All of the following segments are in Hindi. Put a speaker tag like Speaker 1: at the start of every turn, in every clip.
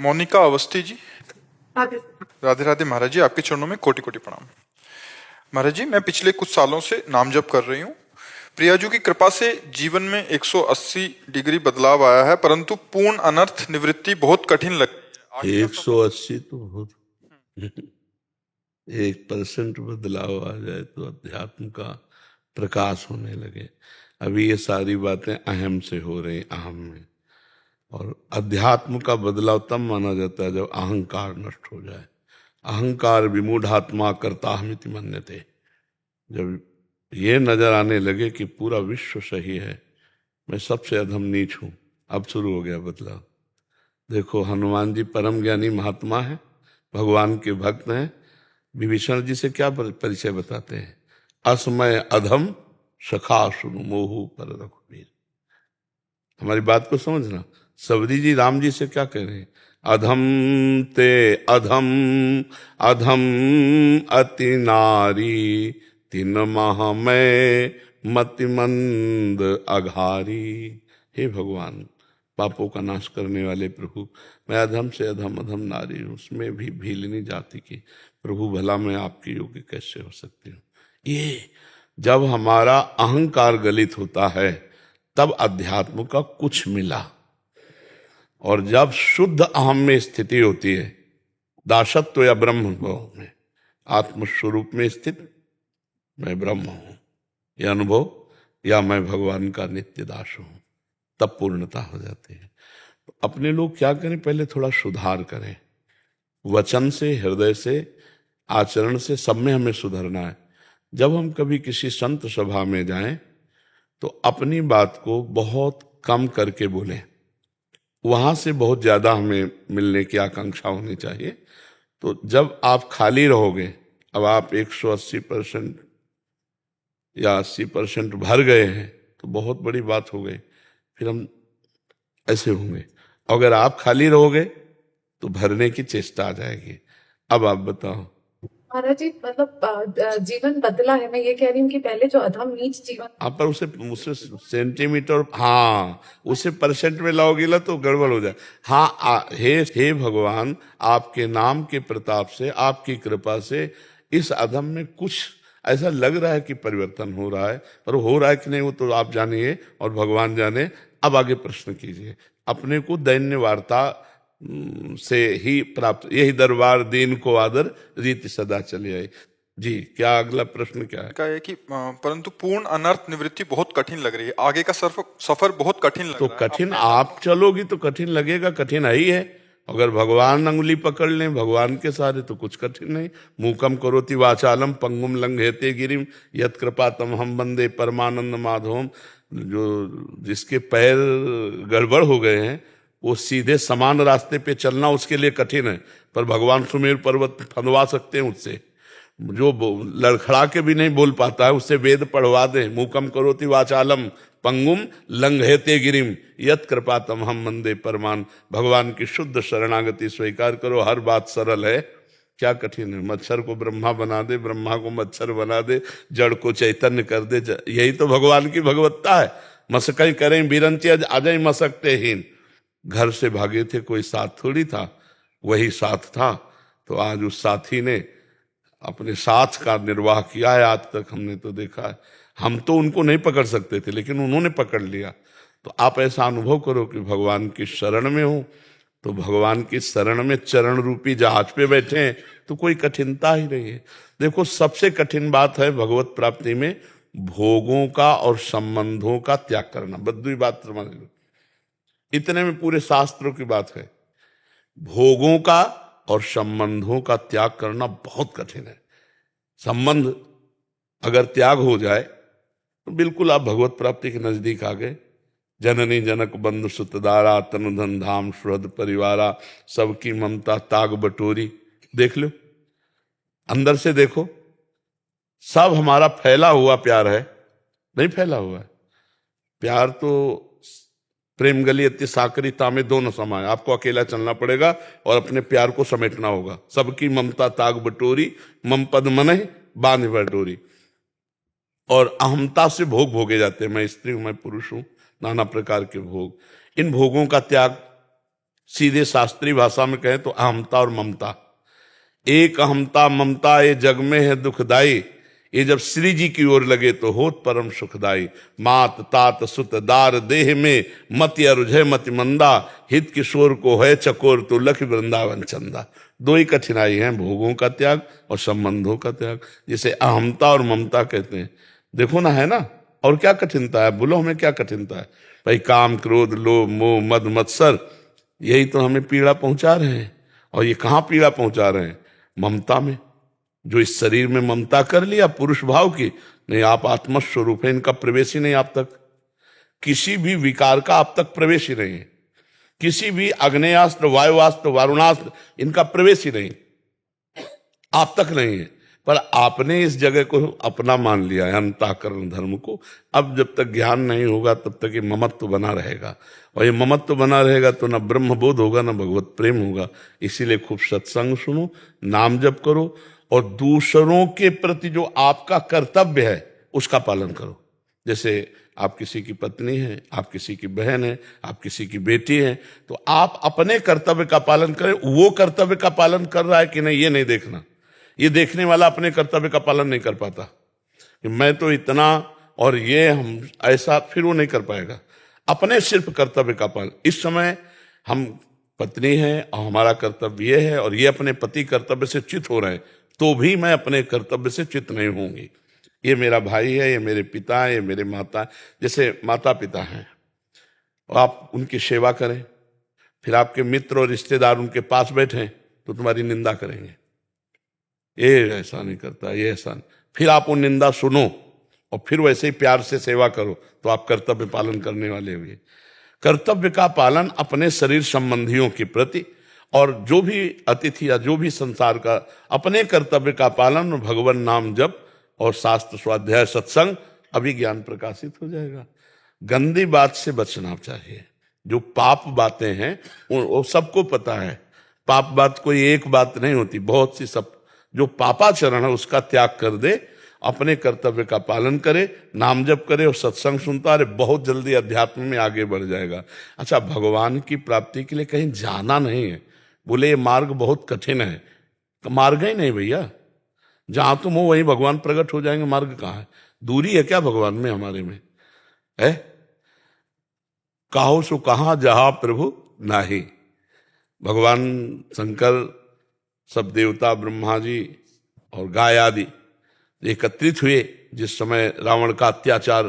Speaker 1: मोनिका अवस्थी जी।
Speaker 2: आगे।
Speaker 1: राधे राधे महाराज जी, आपके चरणों में कोटि कोटि प्रणाम। महाराज जी, मैं पिछले कुछ सालों से नाम जप कर रही हूँ। प्रियाजू की कृपा से जीवन में 180 डिग्री बदलाव आया है, परंतु पूर्ण अनर्थ निवृत्ति बहुत कठिन लगती है।
Speaker 3: 180 तो बहुत 1% बदलाव आ जाए तो अध्यात्म का प्रकाश होने लगे। अभी ये सारी बातें अहम से हो रही, अहम में। और अध्यात्म का बदलाव तब माना जाता है जब अहंकार नष्ट हो जाए। अहंकार विमूढ़ात्मा कर्ताहमिति मन्यते। जब ये नजर आने लगे कि पूरा विश्व सही है, मैं सबसे अधम नीच हूं, अब शुरू हो गया बदलाव। देखो, हनुमान जी परम ज्ञानी महात्मा है, भगवान के भक्त हैं। विभीषण जी से क्या परिचय बताते हैं? असमय अधम सखा सुनु मोहु पर रघुवीर। हमारी बात को समझना। सबरी जी राम जी से क्या कह रहे हैं? अधम ते अधम अधम अति नारी, तीन माह में मतिमंद अघारी। हे भगवान, पापों का नाश करने वाले प्रभु, मैं अधम से अधम अधम नारी हूं, उसमें भी भीलनी जाति की। प्रभु भला मैं आपकी योग्य कैसे हो सकती हूँ? ये जब हमारा अहंकार गलित होता है तब अध्यात्म का कुछ मिला। और जब शुद्ध अहम में स्थिति होती है, दासत्व या ब्रह्म भाव में, आत्मस्वरूप में स्थित मैं ब्रह्म हूं यह अनुभव, या मैं भगवान का नित्य दास हूं, तब पूर्णता हो जाती है। तो अपने लोग क्या करें? पहले थोड़ा सुधार करें। वचन से, हृदय से, आचरण से, सब में हमें सुधरना है। जब हम कभी किसी संत सभा में जाएं तो अपनी बात को बहुत कम करके बोलें। वहां से बहुत ज्यादा हमें मिलने की आकांक्षा होनी चाहिए। तो जब आप खाली रहोगे, अब आप 180% या 80% भर गए हैं तो बहुत बड़ी बात हो गई, फिर हम ऐसे होंगे। अगर आप खाली रहोगे तो भरने की चेष्टा आ जाएगी। अब आप बताओ।
Speaker 2: महाराज जी, मतलब जीवन बदला है। मैं ये कह रही हूँ कि पहले जो अधम नीच जीवन,
Speaker 3: आप पर उसे सेंटीमीटर, हाँ, उसे परसेंट में लाओगे ना तो गड़बड़ हो जाए। हाँ, हे भगवान, आपके नाम के प्रताप से, आपकी कृपा से इस अधम में कुछ ऐसा लग रहा है कि परिवर्तन हो रहा है, पर हो रहा है कि नहीं वो तो आप जानिए और भगवान जाने। अब आगे प्रश्न कीजिए। अपने को दैन्य वार्ता से ही प्राप्त, यही दरबार दीन को आदर, रीति सदा चले आए। जी, क्या अगला प्रश्न क्या है?
Speaker 1: का है कि परंतु पूर्ण अनर्थ निवृत्ति बहुत कठिन लग रही है, आगे का सफर बहुत कठिन लग
Speaker 3: तो
Speaker 1: रहा है।
Speaker 3: कठिन आप चलोगी तो कठिन लगेगा, कठिन है ही है। अगर भगवान अंगुली पकड़ लें, भगवान के सारे, तो कुछ कठिन नहीं। मूकम करोति वाचालम पंगुम लंघयते गिरिम यत् कृपा तमहम वंदे परमानंद माधवम। जो जिसके पैर गड़बड़ हो गए हैं, वो सीधे समान रास्ते पे चलना उसके लिए कठिन है, पर भगवान सुमेर पर्वत फंदवा सकते हैं उससे। जो लड़खड़ा के भी नहीं बोल पाता है, उससे वेद पढ़वा दे। मूकम करोति वाचालम पंगुम लंघयते गिरिम यत् कृपा तमहम वंदे परमान। भगवान की शुद्ध शरणागति स्वीकार करो। हर बात सरल है, क्या कठिन है? मच्छर को ब्रह्मा बना दे, ब्रह्मा को मच्छर बना दे, जड़ को चैतन्य कर दे। यही तो भगवान की भगवत्ता है। मसकई करें बिरंची अजय मसकते हीन। घर से भागे थे, कोई साथ थोड़ी था, वही साथ था। तो आज उस साथी ने अपने साथ का निर्वाह किया है। आज तक हमने तो देखा है, हम तो उनको नहीं पकड़ सकते थे, लेकिन उन्होंने पकड़ लिया। तो आप ऐसा अनुभव करो कि भगवान की शरण में हो, तो भगवान की शरण में चरण रूपी जहाज पे बैठे हैं, तो कोई कठिनता ही नहीं है। देखो, सबसे कठिन बात है भगवत प्राप्ति में भोगों का और संबंधों का त्याग करना। बद्दुई बात समझ लो, इतने में पूरे शास्त्रों की बात है। भोगों का और संबंधों का त्याग करना बहुत कठिन है। संबंध अगर त्याग हो जाए तो बिल्कुल आप भगवत प्राप्ति के नजदीक आ गए। जननी जनक बंधु सुतदारा, तनु धन धाम सुहृद परिवारा, सबकी ममता ताग बटोरी। देख लो, अंदर से देखो, सब हमारा फैला हुआ प्यार है, नहीं फैला हुआ है प्यार तो प्रेम गली अति साकरीता में दोनों समान। आपको अकेला चलना पड़ेगा और अपने प्यार को समेटना होगा। सबकी ममता ताग बटोरी, मम पद मन बांध बटोरी। और अहमता से भोग भोगे जाते हैं, मैं स्त्री हूं, मैं पुरुष हूं, नाना प्रकार के भोग। इन भोगों का त्याग सीधे शास्त्रीय भाषा में कहें तो अहमता और ममता। एक अहमता ममता ये जग में है दुखदाई, ये जब श्री जी की ओर लगे तो होत परम सुखदाई। मात तात सुत दार देह में मति अरुझे मति मंदा, हित किशोर को है चकोर तो लख वृंदावन चंदा। दो ही कठिनाई हैं, भोगों का त्याग और संबंधों का त्याग, जिसे अहमता और ममता कहते हैं। देखो ना, है ना। और क्या कठिनता है, बोलो हमें क्या कठिनता है भाई? काम क्रोध लोभ मोह मद मत्सर, यही तो हमें पीड़ा पहुंचा रहे हैं। और ये कहाँ पीड़ा पहुंचा रहे हैं? ममता में। जो इस शरीर में ममता कर लिया पुरुष भाव की, नहीं आप आत्मस्वरूप है, इनका प्रवेश ही नहीं आप तक। किसी भी विकार का आप तक प्रवेश ही नहीं है। किसी भी अग्नेयास्त्र वायुवास्त्र वारुणास्त्र इनका प्रवेश ही नहीं, आप तक नहीं है। पर आपने इस जगह को अपना मान लिया है, अंतःकरण धर्म को। अब जब तक ज्ञान नहीं होगा तब तक ये ममत्व बना रहेगा, और ये ममत्व बना रहेगा तो न ब्रह्म बोध होगा न भगवत प्रेम होगा। इसीलिए खूब सत्संग सुनो, नाम जप करो, और दूसरों के प्रति जो आपका कर्तव्य है उसका पालन करो। जैसे आप किसी की पत्नी हैं, आप किसी की बहन है, आप किसी की बेटी हैं, तो आप अपने कर्तव्य का पालन करें। वो कर्तव्य का पालन कर रहा है कि नहीं, ये नहीं देखना। ये देखने वाला अपने कर्तव्य का पालन नहीं कर पाता कि मैं तो इतना और ये हम ऐसा, फिर वो नहीं कर पाएगा। अपने सिर्फ कर्तव्य का पालन। इस समय हम पत्नी हैं और हमारा कर्तव्य ये है, और ये अपने पति कर्तव्य से च्युत हो रहे हैं, तो भी मैं अपने कर्तव्य से च्युत नहीं होंगी। ये मेरा भाई है, ये मेरे पिता है, ये मेरे माता। जैसे माता पिता हैं, आप उनकी सेवा करें, फिर आपके मित्र और रिश्तेदार उनके पास बैठे तो तुम्हारी निंदा करेंगे, ये ऐसा नहीं करता, ये ऐसा नहीं। फिर आप वो निंदा सुनो और फिर वैसे ही प्यार से सेवा करो, तो आप कर्तव्य पालन करने वाले हुए। कर्तव्य का पालन अपने शरीर संबंधियों के प्रति, और जो भी अतिथि या जो भी संसार का, अपने कर्तव्य का पालन, भगवान नाम जप और शास्त्र स्वाध्याय सत्संग, अभी ज्ञान प्रकाशित हो जाएगा। गंदी बात से बचना चाहिए। जो पाप बातें हैं वो सबको पता है। पाप बात कोई एक बात नहीं होती, बहुत सी। सब जो पापाचरण है उसका त्याग कर दे, अपने कर्तव्य का पालन करे, नाम जप करे और सत्संग सुनता रहे, बहुत जल्दी अध्यात्म में आगे बढ़ जाएगा। अच्छा, भगवान की प्राप्ति के लिए कहीं जाना नहीं है। बोले ये मार्ग बहुत कठिन है, मार्ग ही नहीं भैया। जहां तुम हो वहीं भगवान प्रकट हो जाएंगे। मार्ग कहाँ है? दूरी है क्या भगवान में हमारे में? है काहो सो कहाँ जहां प्रभु नाही। भगवान शंकर, सब देवता, ब्रह्मा जी और गाय आदि एकत्रित हुए। जिस समय रावण का अत्याचार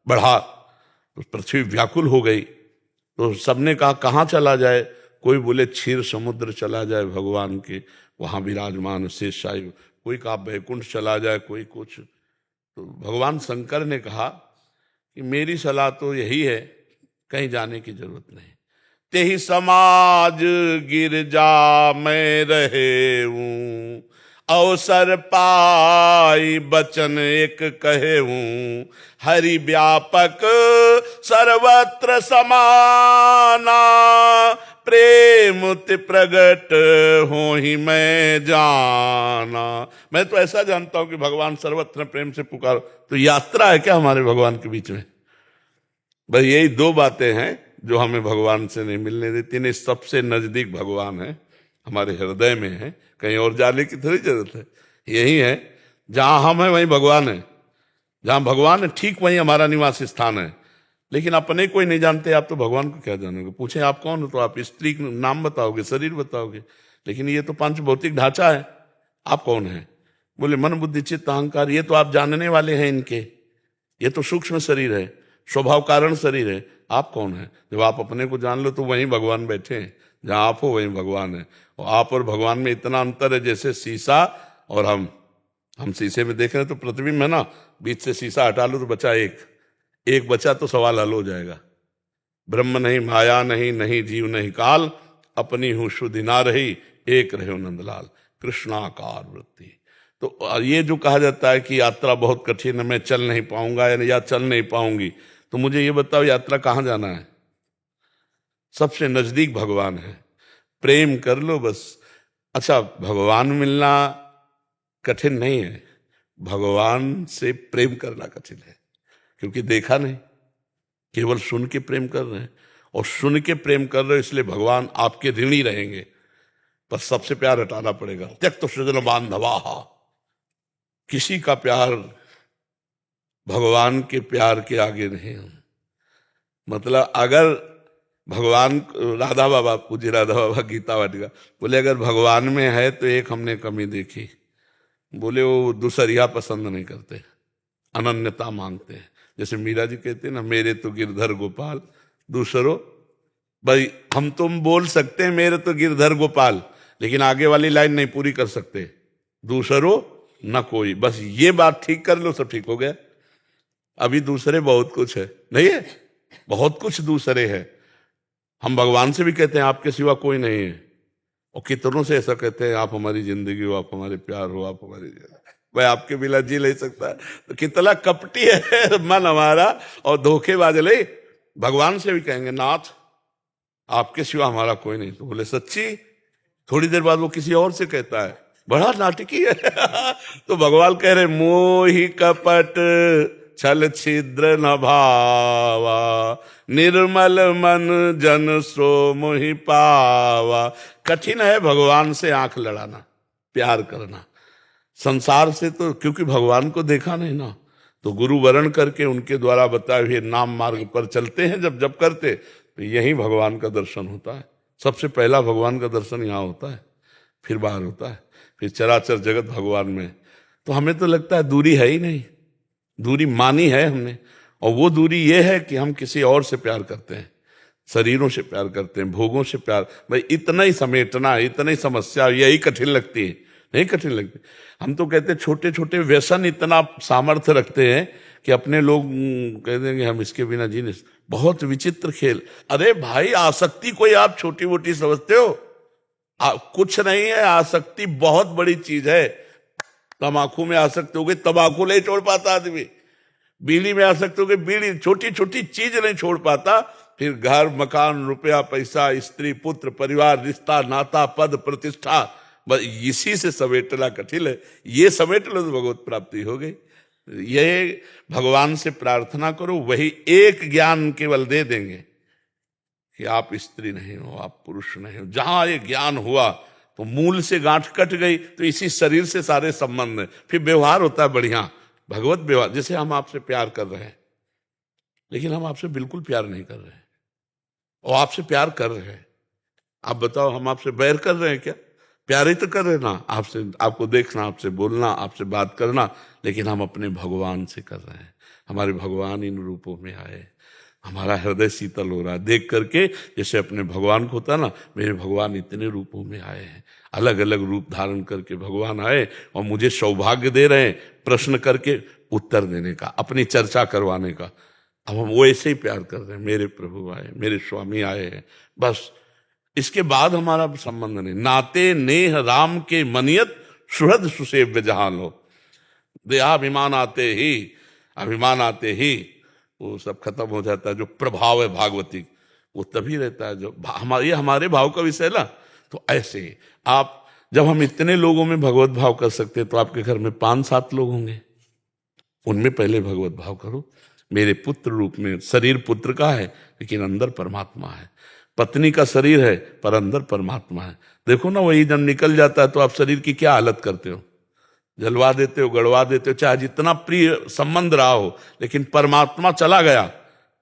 Speaker 3: बढ़ा तो पृथ्वी व्याकुल हो गई, तो सबने कहा कहाँ चला जाए। कोई बोले क्षीर समुद्र चला जाए भगवान के, वहां विराजमान शेष शाही। कोई कहा बैकुंठ चला जाए, कोई कुछ। तो भगवान शंकर ने कहा कि मेरी सलाह तो यही है, कहीं जाने की जरूरत नहीं। तेहि समाज गिरजा में रहे हूं, अवसर पाई बचन एक कहे हूं। हरि व्यापक सर्वत्र समाना, प्रेम ते प्रगट हो ही मैं जाना। मैं तो ऐसा जानता हूं कि भगवान सर्वत्र प्रेम से पुकारो। तो यात्रा है क्या हमारे भगवान के बीच में? बस यही दो बातें हैं जो हमें भगवान से नहीं मिलने देती। नहीं, सबसे नजदीक भगवान है, हमारे हृदय में है, कहीं और जाने की थोड़ी जरूरत है। यही है, जहां हम हैं वहीं भगवान है, जहां भगवान है ठीक वहीं हमारा निवास स्थान है। लेकिन अपने कोई नहीं जानते आप, तो भगवान को क्या जानोगे? पूछें आप कौन हो, तो आप स्त्री नाम बताओगे, शरीर बताओगे, लेकिन ये तो पंच भौतिक ढांचा है। आप कौन है? बोले मन बुद्धि चित्त अहंकार, ये तो आप जानने वाले हैं इनके। ये तो सूक्ष्म शरीर है, स्वभाव कारण शरीर है। आप कौन है? जब आप अपने को जान लो तो वहीं भगवान बैठे हैं। जहां आप हो वहीं भगवान है। और आप और भगवान में इतना अंतर है जैसे शीशा और हम शीशे में देख रहे हैं तो प्रतिबिंब है ना, बीच से शीशा हटा लो तो बचा एक बचा तो सवाल हल हो जाएगा। ब्रह्म नहीं, माया नहीं, नहीं जीव नहीं काल, अपनी हूं शुद्धि ना रही, एक रहे नंदलाल। कृष्णाकार वृत्ति। तो ये जो कहा जाता है कि यात्रा बहुत कठिन है, मैं चल नहीं पाऊंगा या चल नहीं पाऊंगी, तो मुझे ये बताओ यात्रा कहाँ जाना है? सबसे नजदीक भगवान है, प्रेम कर लो बस। अच्छा, भगवान मिलना कठिन नहीं है, भगवान से प्रेम करना कठिन है, क्योंकि देखा नहीं, केवल सुन के प्रेम कर रहे हैं। और सुन के प्रेम कर रहे हो, इसलिए भगवान आपके ऋणी रहेंगे। पर सबसे प्यार हटाना पड़ेगा। त्यक्त सृजन बांधवा, किसी का प्यार भगवान के प्यार के आगे नहीं। मतलब अगर भगवान, राधा बाबा, पूज्य राधा बाबा गीता वाटिका बोले अगर भगवान में है तो एक हमने कमी देखी, बोले वो दूसरिया पसंद नहीं करते, अनन्यता मांगते हैं। जैसे मीरा जी कहते हैं ना, मेरे तो गिरधर गोपाल दूसरों, भाई हम तुम बोल सकते हैं मेरे तो गिरधर गोपाल, लेकिन आगे वाली लाइन नहीं पूरी कर सकते, दूसरों न कोई। बस ये बात ठीक कर लो, सब ठीक हो गया। अभी दूसरे बहुत कुछ है, नहीं है, बहुत कुछ दूसरे है। हम भगवान से भी कहते हैं आपके सिवा कोई नहीं है, और कितनों से ऐसा कहते हैं आप हमारी जिंदगी हो, आप हमारे प्यार हो, आप हमारी, भाई आपके बिना जी नहीं सकता है। तो कितना कपटी है मन हमारा और धोखेबाज। ले भगवान से भी कहेंगे नाथ आपके सिवा हमारा कोई नहीं, तो बोले सच्ची। थोड़ी देर बाद वो किसी और से कहता है, बड़ा नाटकी है तो भगवान कह रहे मोहि कपट छल छिद्र न भावा, निर्मल मन जन सो मोहि पावा। कठिन है भगवान से आंख लड़ाना, प्यार करना। संसार से तो क्योंकि भगवान को देखा नहीं ना, तो गुरु वरण करके उनके द्वारा बताए हुए नाम मार्ग पर चलते हैं जब जब करते, तो यही भगवान का दर्शन होता है। सबसे पहला भगवान का दर्शन यहाँ होता है, फिर बाहर होता है, फिर चराचर जगत भगवान में। तो हमें तो लगता है दूरी है ही नहीं, दूरी मानी है हमने, और वो दूरी ये है कि हम किसी और से प्यार करते हैं, शरीरों से प्यार करते हैं, भोगों से प्यार। भाई इतना ही समेटना, इतना ही समस्या, यही कठिन लगती है, नहीं कठिन लगती। हम तो कहते हैं छोटे छोटे व्यसन इतना सामर्थ्य रखते हैं कि अपने लोग कह देंगे हम इसके बिना जी नहीं। बहुत विचित्र खेल। अरे भाई आसक्ति कोई आप छोटी मोटी समझते हो? कुछ नहीं है, आसक्ति बहुत बड़ी चीज है। तम्बाकू में आसक्त हो गए, तम्बाकू नहीं छोड़ पाता आदमी। बीड़ी में आसक्त हो गए, बीड़ी, छोटी छोटी चीज नहीं छोड़ पाता। फिर घर मकान रुपया पैसा स्त्री पुत्र परिवार रिश्ता नाता पद प्रतिष्ठा, बस इसी से समेटना कठिन है। ये समेट लो तो भगवत प्राप्ति हो गई। ये भगवान से प्रार्थना करो, वही एक ज्ञान केवल दे देंगे कि आप स्त्री नहीं हो, आप पुरुष नहीं हो। जहां ये ज्ञान हुआ तो मूल से गांठ कट गई, तो इसी शरीर से सारे संबंध है। फिर व्यवहार होता है बढ़िया, भगवत व्यवहार। जैसे हम आपसे प्यार कर रहे हैं, लेकिन हम आपसे बिल्कुल प्यार नहीं कर रहे हैं, और आपसे प्यार कर रहे हैं। आप बताओ हम आपसे बैर कर रहे हैं क्या? प्यार ही तो कर रहे हैं ना आपसे, आपको देखना, आपसे बोलना, आपसे बात करना, लेकिन हम अपने भगवान से कर रहे हैं। हमारे भगवान इन रूपों में आए, हमारा हृदय शीतल हो रहा है देख करके। जैसे अपने भगवान को होता ना, मेरे भगवान इतने रूपों में आए हैं, अलग अलग रूप धारण करके भगवान आए और मुझे सौभाग्य दे रहे हैं प्रश्न करके उत्तर देने का, अपनी चर्चा करवाने का। अब हम वो ऐसे ही प्यार कर रहे हैं, मेरे प्रभु आए, मेरे स्वामी आए हैं, बस। इसके बाद हमारा संबंध नहीं। नाते नेह राम के मनियत सुहृद सुसेव्य जहां लो। देहाभिमान आते ही, अभिमान आते ही वो सब खत्म हो जाता है। जो प्रभाव है भागवती वो तभी रहता है जो ये हमारे भाव का विषय ना। तो ऐसे ही आप, जब हम इतने लोगों में भगवत भाव कर सकते हैं, तो आपके घर में 5-7 लोग होंगे, उनमें पहले भगवत भाव करो। मेरे पुत्र रूप में, शरीर पुत्र का है लेकिन अंदर परमात्मा है, पत्नी का शरीर है पर अंदर परमात्मा है। देखो ना, वही जब निकल जाता है तो आप शरीर की क्या हालत करते हो, जलवा देते हो, गड़वा देते हो, चाहे जितना प्रिय संबंध रहा हो, लेकिन परमात्मा चला गया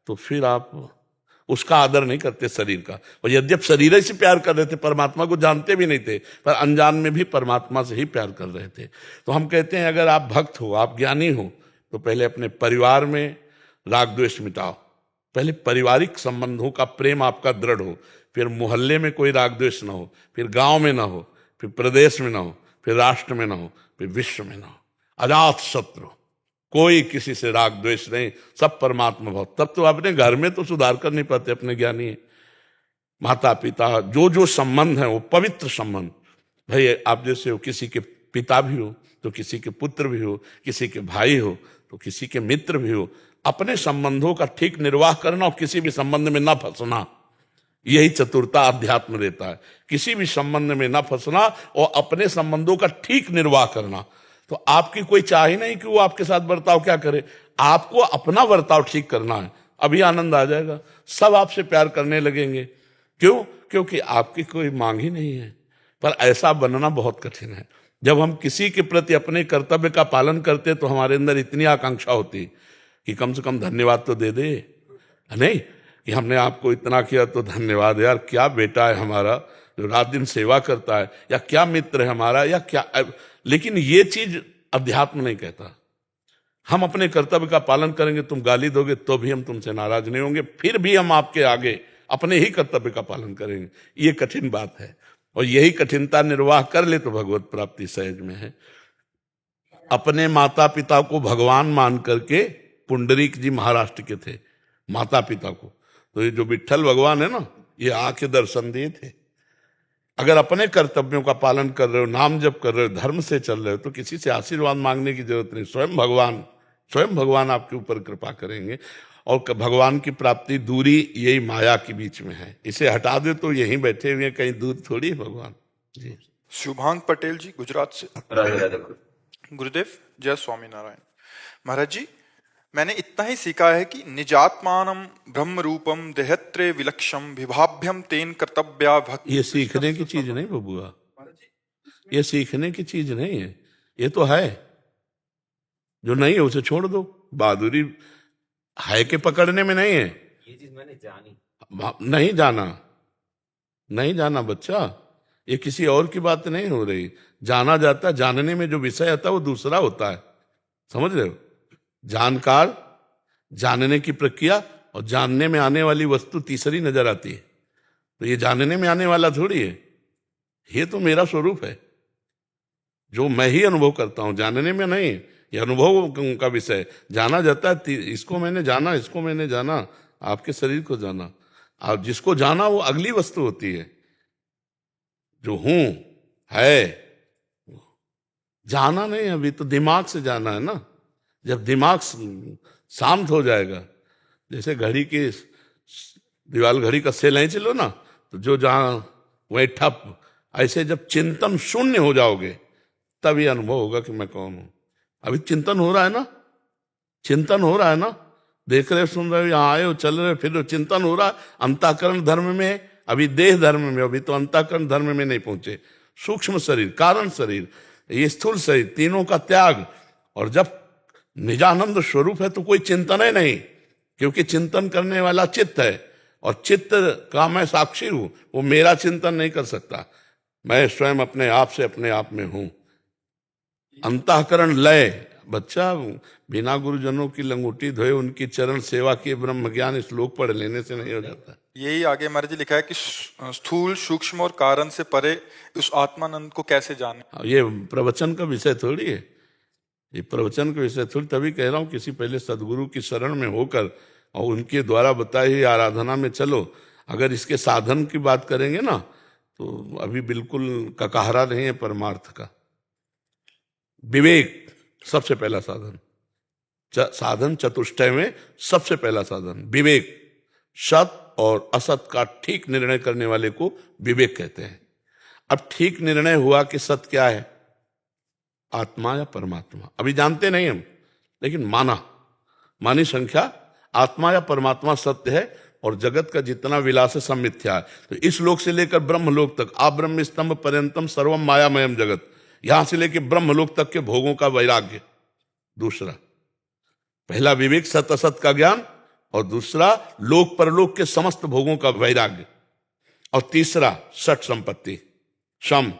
Speaker 3: तो फिर आप उसका आदर नहीं करते शरीर का। और यद्यप शरीर से प्यार कर रहे थे, परमात्मा को जानते भी नहीं थे, पर अनजान में भी परमात्मा से ही प्यार कर रहे थे। तो हम कहते हैं अगर आप भक्त हो, आप ज्ञानी हो, तो पहले अपने परिवार में राग द्वेष मिटाओ। पहले पारिवारिक संबंधों का प्रेम आपका दृढ़ हो, फिर मोहल्ले में कोई राग द्वेष ना हो, फिर गांव में ना हो, फिर प्रदेश में ना हो, फिर राष्ट्र में ना हो, फिर विश्व में ना हो। अजात शत्रु, कोई किसी से राग द्वेष नहीं, सब परमात्मा भाव। तब तो अपने घर में तो सुधार कर नहीं पाते, अपने ज्ञानी है। माता पिता जो जो संबंध है वो पवित्र संबंध। भाई आप जैसे हो, किसी के पिता भी हो तो किसी के पुत्र भी हो, किसी के भाई हो तो किसी के मित्र भी हो। अपने संबंधों का ठीक निर्वाह करना और किसी भी संबंध में ना फंसना, यही चतुरता अध्यात्म देता है। किसी भी संबंध में ना फंसना और अपने संबंधों का ठीक निर्वाह करना। तो आपकी कोई चाह ही नहीं कि वो आपके साथ बर्ताव क्या करे, आपको अपना बर्ताव ठीक करना है। अभी आनंद आ जाएगा, सब आपसे प्यार करने लगेंगे। क्यों? क्योंकि आपकी कोई मांग ही नहीं है। पर ऐसा बनना बहुत कठिन है। जब हम किसी के प्रति अपने कर्तव्य का पालन करते तो हमारे अंदर इतनी आकांक्षा होती कि कम से कम धन्यवाद तो दे दे, नहीं कि हमने आपको इतना किया तो धन्यवाद यार, क्या बेटा है हमारा जो रात दिन सेवा करता है, या क्या मित्र है हमारा, या क्या। लेकिन ये चीज अध्यात्म नहीं कहता। हम अपने कर्तव्य का पालन करेंगे, तुम गाली दोगे तो भी हम तुमसे नाराज नहीं होंगे, फिर भी हम आपके आगे अपने ही कर्तव्य का पालन करेंगे। ये कठिन बात है, और यही कठिनता निर्वाह कर ले तो भगवत प्राप्ति सहज में है। अपने माता पिता को भगवान मान करके पुंडरीक जी महाराष्ट्र के थे, माता पिता को। तो ये जो विट्ठल भगवान है ना, ये आके दर्शन दिए थे। अगर अपने कर्तव्यों का पालन कर रहे हो, नाम जप कर रहे हो, धर्म से चल रहे हो, तो किसी से आशीर्वाद मांगने की जरूरत नहीं। स्वयं भगवान आपके ऊपर कृपा करेंगे। और भगवान की प्राप्ति दूरी यही माया के बीच में है। इसे हटा दे तो यहीं बैठे हुए, कहीं दूर थोड़ी है भगवान जी।
Speaker 1: शुभांग पटेल जी गुजरात से।
Speaker 4: राधे राधे।
Speaker 1: गुरुदेव जय स्वामी नारायण। महाराज जी, मैंने इतना ही सीखा है कि निजात्मानम ब्रह्म रूपम देहत्रे विलक्षम विभाभ्यम तेन कर्तव्या भक्ति।
Speaker 3: ये सीखने की चीज नहीं बबुआ, ये सीखने की चीज नहीं है, ये तो है। जो नहीं है उसे छोड़ दो। बहादुरी है के पकड़ने में नहीं है।
Speaker 4: ये चीज मैंने जानी।
Speaker 3: नहीं जाना बच्चा, ये किसी और की बात नहीं हो रही। जाना जाता है, जानने में जो विषय आता है वो दूसरा होता है, समझ रहे हो। जानकार, जानने की प्रक्रिया और जानने में आने वाली वस्तु तीसरी नजर आती है। तो ये जानने में आने वाला थोड़ी है, ये तो मेरा स्वरूप है जो मैं ही अनुभव करता हूं, जानने में नहीं। ये अनुभव का विषय। जाना जाता है, इसको मैंने जाना, इसको मैंने जाना, आपके शरीर को जाना। आप जिसको जाना वो अगली वस्तु होती है। जो हूं है जाना नहीं, अभी तो दिमाग से जाना है ना। जब दिमाग शांत हो जाएगा, जैसे घड़ी की दीवाल घड़ी का सेल नहीं चलो ना, तो जो जहां वही ठप। ऐसे जब चिंतन शून्य हो जाओगे तब ये अनुभव होगा कि मैं कौन हूं। अभी चिंतन हो रहा है ना, चिंतन हो रहा है ना, देख रहे सुन रहे, यहाँ आए हो, चल रहे, फिर चिंतन हो रहा है। अंतःकरण धर्म में, अभी देह धर्म में, अभी तो अंतःकरण धर्म में नहीं पहुंचे। सूक्ष्म शरीर, कारण शरीर, ये स्थूल शरीर, तीनों का त्याग। और जब निजानंद स्वरूप है तो कोई चिंतन ही नहीं, क्योंकि चिंतन करने वाला चित्त है, और चित्त का मैं साक्षी हूं, वो मेरा चिंतन नहीं कर सकता। मैं स्वयं अपने आप से अपने आप में हूं। अंतःकरण लय, बच्चा बिना गुरुजनों की लंगोटी धोए उनकी चरण सेवा किए ब्रह्म ज्ञान श्लोक पढ़ लेने से नहीं हो जाता।
Speaker 1: यही आगे महाराज जी लिखा है कि स्थूल सूक्ष्म और कारण से परे उस आत्मानंद को कैसे जाने।
Speaker 3: ये प्रवचन का विषय थोड़ी है, ये प्रवचन का विषय थोड़ी। तभी कह रहा हूं किसी पहले सदगुरु की शरण में होकर और उनके द्वारा बताई हुई आराधना में चलो। अगर इसके साधन की बात करेंगे ना तो अभी बिल्कुल ककहरा नहीं है परमार्थ का। विवेक सबसे पहला साधन, साधन चतुष्टय में सबसे पहला साधन विवेक। सत और असत का ठीक निर्णय करने वाले को विवेक कहते हैं। अब ठीक निर्णय हुआ कि सत क्या है, आत्मा या परमात्मा, अभी जानते नहीं हम, लेकिन मानी संख्या आत्मा या परमात्मा सत्य है, और जगत का जितना विलास है सब मिथ्या है। तो इस लोक से लेकर ब्रह्मलोक तक, आ ब्रह्म स्तंभ पर्यंतम सर्वम मायामयम जगत, यहां से लेकर ब्रह्मलोक तक के भोगों का वैराग्य। दूसरा, पहला विवेक सत असत का ज्ञान, और दूसरा लोक परलोक के समस्त भोगों का वैराग्य, और तीसरा षट संपत्ति, शम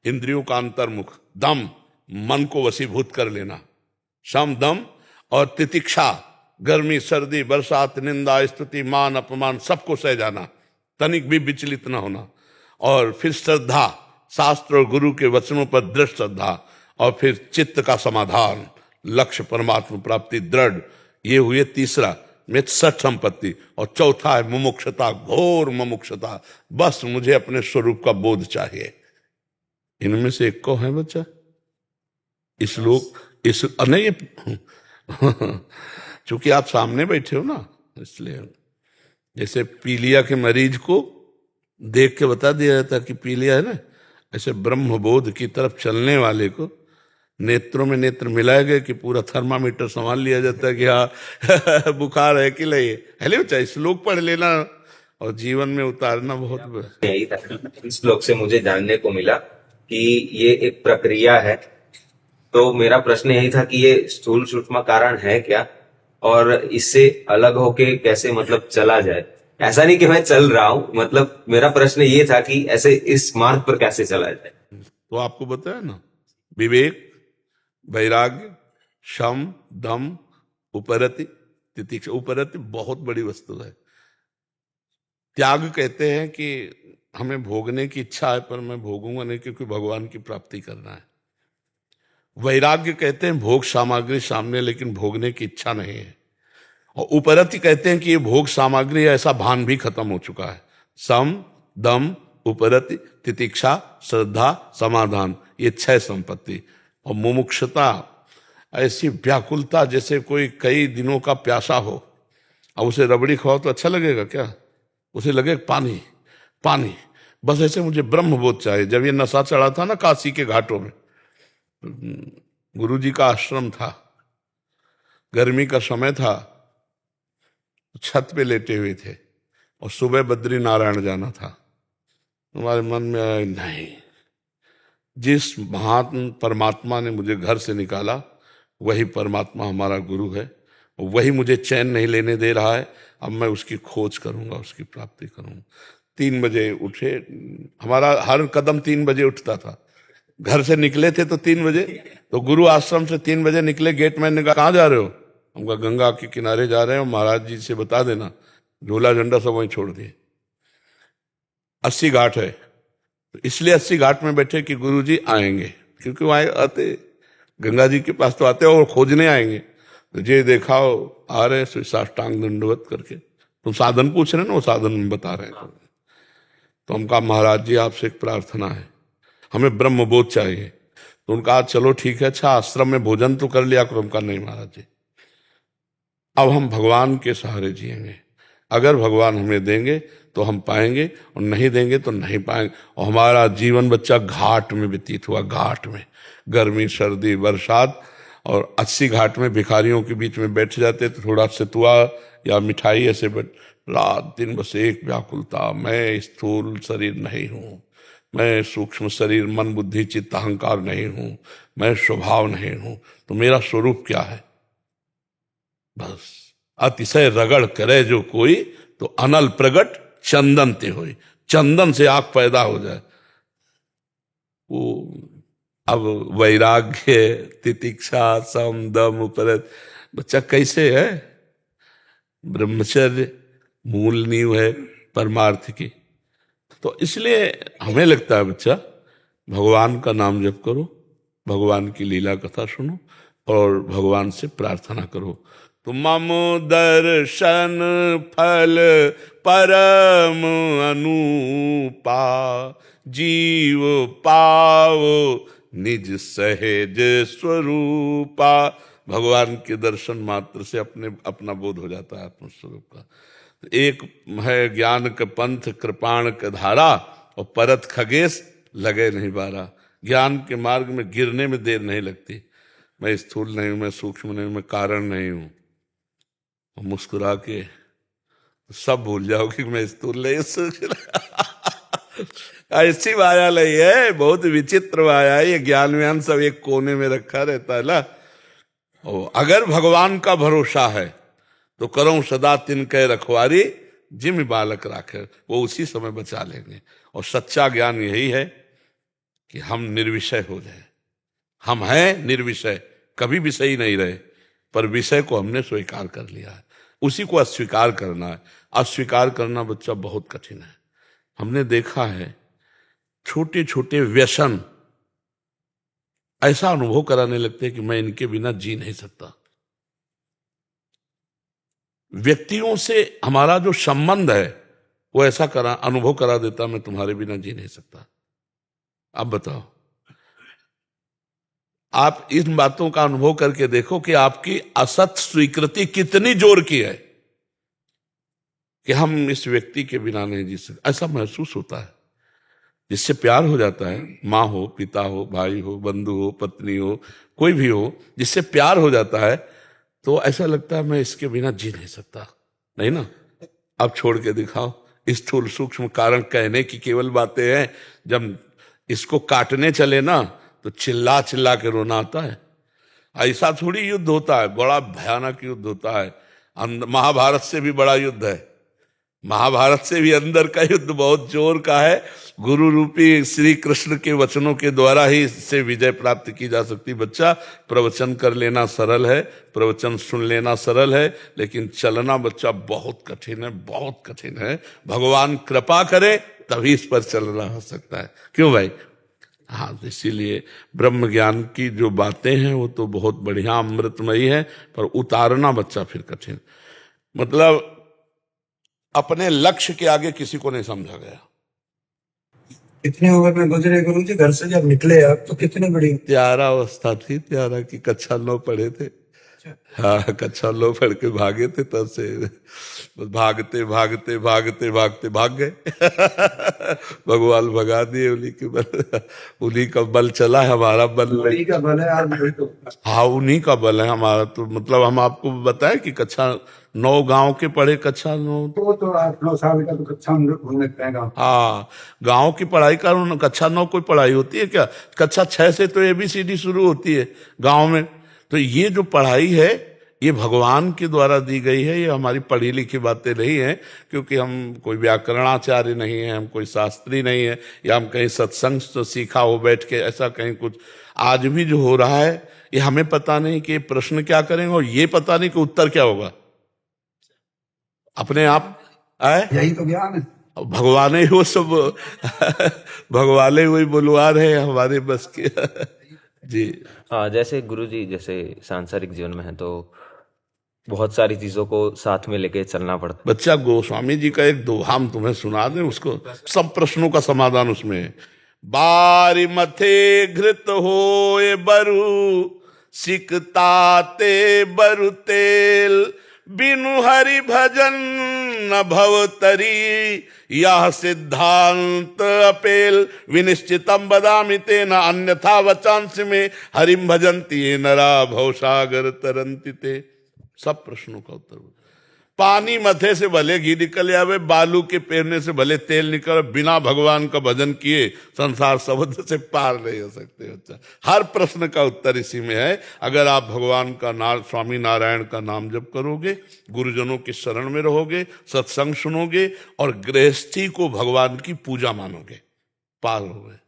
Speaker 3: इंद्रियों का अंतर्मुख, दम मन को वशीभूत कर लेना, शम दम, और तितिक्षा गर्मी सर्दी बरसात निंदा स्तुति मान अपमान सबको सह जाना, तनिक भी विचलित न होना। और फिर श्रद्धा, शास्त्र और गुरु के वचनों पर दृढ़ श्रद्धा, और फिर चित्त का समाधान, लक्ष्य परमात्मा प्राप्ति दृढ़। ये हुए तीसरा में सठ संपत्ति। और चौथा है मुमुक्षता, घोर मुमुक्षता, बस मुझे अपने स्वरूप का बोध चाहिए। इनमें से एक को है बच्चा इस लोग इस नहीं चूंकि आप सामने बैठे हो ना, इसलिए। जैसे पीलिया के मरीज को देख के बता दिया जाता कि पीलिया है ना, ऐसे ब्रह्मबोध की तरफ चलने वाले को नेत्रों में नेत्र मिलाए गए कि पूरा थर्मामीटर संभाल लिया जाता है कि हाँ बुखार है कि नहीं है। ले बच्चा श्लोक पढ़ लेना और जीवन में उतारना बहुत।
Speaker 4: यही था, इस श्लोक से मुझे जानने को मिला कि ये एक प्रक्रिया है। तो मेरा प्रश्न यही था कि ये स्थूल सूक्ष्म कारण है क्या, और इससे अलग होके कैसे मतलब चला जाए। ऐसा नहीं कि मैं चल रहा हूं, मतलब मेरा प्रश्न ये था कि ऐसे इस मार्ग पर कैसे चला जाए।
Speaker 3: तो आपको बताया ना, विवेक, वैराग्य, शम, दम, उपरति, तितिक्षा। उपरति बहुत बड़ी वस्तु है। त्याग कहते हैं कि हमें भोगने की इच्छा है पर मैं भोगूंगा नहीं क्योंकि भगवान की प्राप्ति करना है। वैराग्य कहते हैं भोग सामग्री सामने लेकिन भोगने की इच्छा नहीं है। और उपरति कहते हैं कि ये भोग सामग्री है ऐसा भान भी खत्म हो चुका है। सम, दम, उपरति, तितिक्षा, श्रद्धा, समाधान, ये 6 संपत्ति। और मुमुक्षुता, ऐसी व्याकुलता जैसे कोई कई दिनों का प्यासा हो, अब उसे रबड़ी खाओ तो अच्छा लगेगा क्या? उसे लगे पानी पानी, बस ऐसे मुझे ब्रह्मबोध चाहिए। जब ये नशा चढ़ा था ना काशी के घाटों में, गुरुजी का आश्रम था, गर्मी का समय था, छत पे लेटे हुए थे और सुबह बद्री नारायण जाना था। तुम्हारे मन में आया नहीं, जिस महान परमात्मा ने मुझे घर से निकाला वही परमात्मा हमारा गुरु है, वही मुझे चैन नहीं लेने दे रहा है। अब मैं उसकी खोज करूंगा, उसकी प्राप्ति करूंगा। 3 बजे उठे, हमारा हर कदम 3 बजे उठता था। घर से निकले थे तो 3 बजे, तो गुरु आश्रम से 3 बजे निकले। गेट मैन ने कहा कहाँ जा रहे हो? हम कहा गंगा के किनारे जा रहे हैं, महाराज जी से बता देना, झोला झंडा सब वहीं छोड़ दिए। 80 घाट है, तो इसलिए 80 घाट में बैठे कि गुरु जी आएंगे, क्योंकि वहां आते गंगा जी के पास तो आते और खोजने आएंगे। तो ये देखा आ रहे सो साष्टांग दंडवत करके, तुम साधन पूछ रहे ना, वो साधन में बता रहे हैं। तो हम कहा महाराज जी आपसे एक प्रार्थना है, हमें ब्रह्म बोध चाहिए। तो उनका चलो ठीक है, अच्छा आश्रम में भोजन तो कर लिया करो। उनका नहीं महाराज जी, अब हम भगवान के सहारे जिएंगे। अगर भगवान हमें देंगे तो हम पाएंगे और नहीं देंगे तो नहीं पाएंगे। और हमारा जीवन बच्चा घाट में व्यतीत हुआ, घाट में, गर्मी सर्दी बरसात। और 80 घाट में भिखारियों के बीच में बैठ जाते तो थोड़ा सतुआ या मिठाई ऐसे रात दिन बस एक व्याकुलता, मैं स्थूल शरीर नहीं हूं, मैं सूक्ष्म शरीर मन बुद्धि चित्त अहंकार नहीं हूं, मैं स्वभाव नहीं हूं, तो मेरा स्वरूप क्या है? बस अतिशय रगड़ करे जो कोई, तो अनल प्रगट चंदन ते होई। चंदन से आग पैदा हो जाए वो। अब वैराग्य, तितिक्षा, सम, दम, उपरत, बच्चा कैसे है? ब्रह्मचर्य मूल नींव है परमार्थ की। तो इसलिए हमें लगता है बच्चा, भगवान का नाम जप करो, भगवान की लीला कथा सुनो और भगवान से प्रार्थना करो। तो मम दर्शन फल परम अनुपा, जीव पाओ निज सहज स्वरूपा। भगवान के दर्शन मात्र से अपना बोध हो जाता है आत्मस्वरूप का। एक है ज्ञान का पंथ कृपाण का धारा, और परत खगेश लगे नहीं बारा। ज्ञान के मार्ग में गिरने में देर नहीं लगती। मैं स्थूल नहीं हूं, मैं सूक्ष्म नहीं हूं, मैं कारण नहीं हूं। और मुस्कुरा के सब भूल जाओगे मैं स्थूल नहीं सूक्ष्म। ऐसी माया नहीं है, बहुत विचित्र माया है। ये ज्ञान व्यान सब एक कोने में रखा रहता है ना। और अगर भगवान का भरोसा है तो करो सदा तिनके रखवारी, जिम बालक राखे, वो उसी समय बचा लेंगे। और सच्चा ज्ञान यही है कि हम निर्विषय हो जाए। हम हैं निर्विषय, कभी विषयी नहीं रहे, पर विषय को हमने स्वीकार कर लिया है, उसी को अस्वीकार करना है। अस्वीकार करना बच्चा बहुत कठिन है। हमने देखा है छोटे छोटे व्यसन ऐसा अनुभव कराने लगते हैं कि मैं इनके बिना जी नहीं सकता। व्यक्तियों से हमारा जो संबंध है वो ऐसा अनुभव करा देता, मैं तुम्हारे बिना जी नहीं सकता। अब बताओ, आप इन बातों का अनुभव करके देखो कि आपकी असत स्वीकृति कितनी जोर की है कि हम इस व्यक्ति के बिना नहीं जी सकते। ऐसा महसूस होता है जिससे प्यार हो जाता है, माँ हो, पिता हो, भाई हो, बंधु हो, पत्नी हो, कोई भी हो, जिससे प्यार हो जाता है, तो ऐसा लगता है मैं इसके बिना जी नहीं सकता। नहीं ना? अब छोड़ के दिखाओ। स्थूल सूक्ष्म कारण कहने की केवल बातें हैं, जब इसको काटने चले ना तो चिल्ला चिल्ला के रोना आता है। ऐसा थोड़ी युद्ध होता है, बड़ा भयानक युद्ध होता है। महाभारत से भी बड़ा युद्ध है, महाभारत से भी अंदर का युद्ध बहुत जोर का है। गुरु रूपी श्री कृष्ण के वचनों के द्वारा ही इससे विजय प्राप्त की जा सकती। बच्चा, प्रवचन कर लेना सरल है, प्रवचन सुन लेना सरल है, लेकिन चलना बच्चा बहुत कठिन है, बहुत कठिन है। भगवान कृपा करे तभी इस पर चलना हो सकता है। क्यों भाई? हाँ, तो इसीलिए ब्रह्म ज्ञान की जो बातें हैं वो तो बहुत बढ़िया अमृतमयी है, पर उतारना बच्चा फिर कठिन। मतलब अपने लक्ष्य के आगे किसी को नहीं समझा गया।
Speaker 5: कितनी उम्र में गुजरे गुरु जी? घर से जब निकले आप तो कितनी बड़ी?
Speaker 3: त्यारा अवस्था थी, त्यारा की कक्षा 9 पढ़े थे। हाँ, कक्षा 9 पढ़ के भागे थे, तब से भागते भागते भागते भागते भाग गए। भगवान भगा दिए, उन्हीं के बल, उन्हीं का बल चला है, हमारा बल नहीं।
Speaker 5: उन्हीं का बल है आज भी तो।
Speaker 3: हाँ, उन्हीं का बल है हमारा। तो मतलब हम आपको बताएं कि कक्षा 9 गांव के पढ़े, कक्षा 9
Speaker 5: तो 8-9 साल का तो कक्षा हम लोग घूमने जाएगा।
Speaker 3: हाँ, गांव की पढ़ाई का कक्षा 9 कोई पढ़ाई होती है क्या? कक्षा 6 से तो ABCD शुरू होती है गांव में। तो ये जो पढ़ाई है ये भगवान के द्वारा दी गई है, ये हमारी पढ़ी लिखी बातें नहीं है, क्योंकि हम कोई व्याकरणाचार्य नहीं है, हम कोई शास्त्री नहीं है, या हम कहीं सत्संग तो सीखा हो बैठ के, ऐसा कहीं कुछ। आज भी जो हो रहा है ये हमें पता नहीं कि प्रश्न क्या करेंगे, और ये पता नहीं कि उत्तर क्या होगा। अपने आप आए,
Speaker 5: यही तो ज्ञान है।
Speaker 3: भगवान ही वो सब भगवान ही वही बुलवा रहे हैं हमारे बस के। जी
Speaker 4: हाँ, जैसे गुरु जी, जैसे सांसारिक जीवन में है तो बहुत सारी चीजों को साथ में लेके चलना पड़ता है।
Speaker 3: बच्चा, गोस्वामी जी का एक दोहा हम तुम्हें सुना दें, उसको सब प्रश्नों का समाधान उसमें है। बारी मथे घृत होए बरु, सिकताते बरु तेल, बिनु हरि भजन न भव तरी, यह सिद्धांत अपेल, विनिश्चितम बदामि तेन अन्यथा वचांस में, हरिम भजन्ति ये नरा भवसागर तरंति ते। सब प्रश्नों का उत्तर। पानी मथे से भले घी निकल आवे, बालू के पेरने से भले तेल निकल, बिना भगवान का भजन किए संसार समुद्र से पार नहीं हो सकते। बच्चा, हर प्रश्न का उत्तर इसी में है। अगर आप भगवान का नाम, स्वामी नारायण का नाम जप करोगे, गुरुजनों की शरण में रहोगे, सत्संग सुनोगे और गृहस्थी को भगवान की पूजा मानोगे, पार हो गए।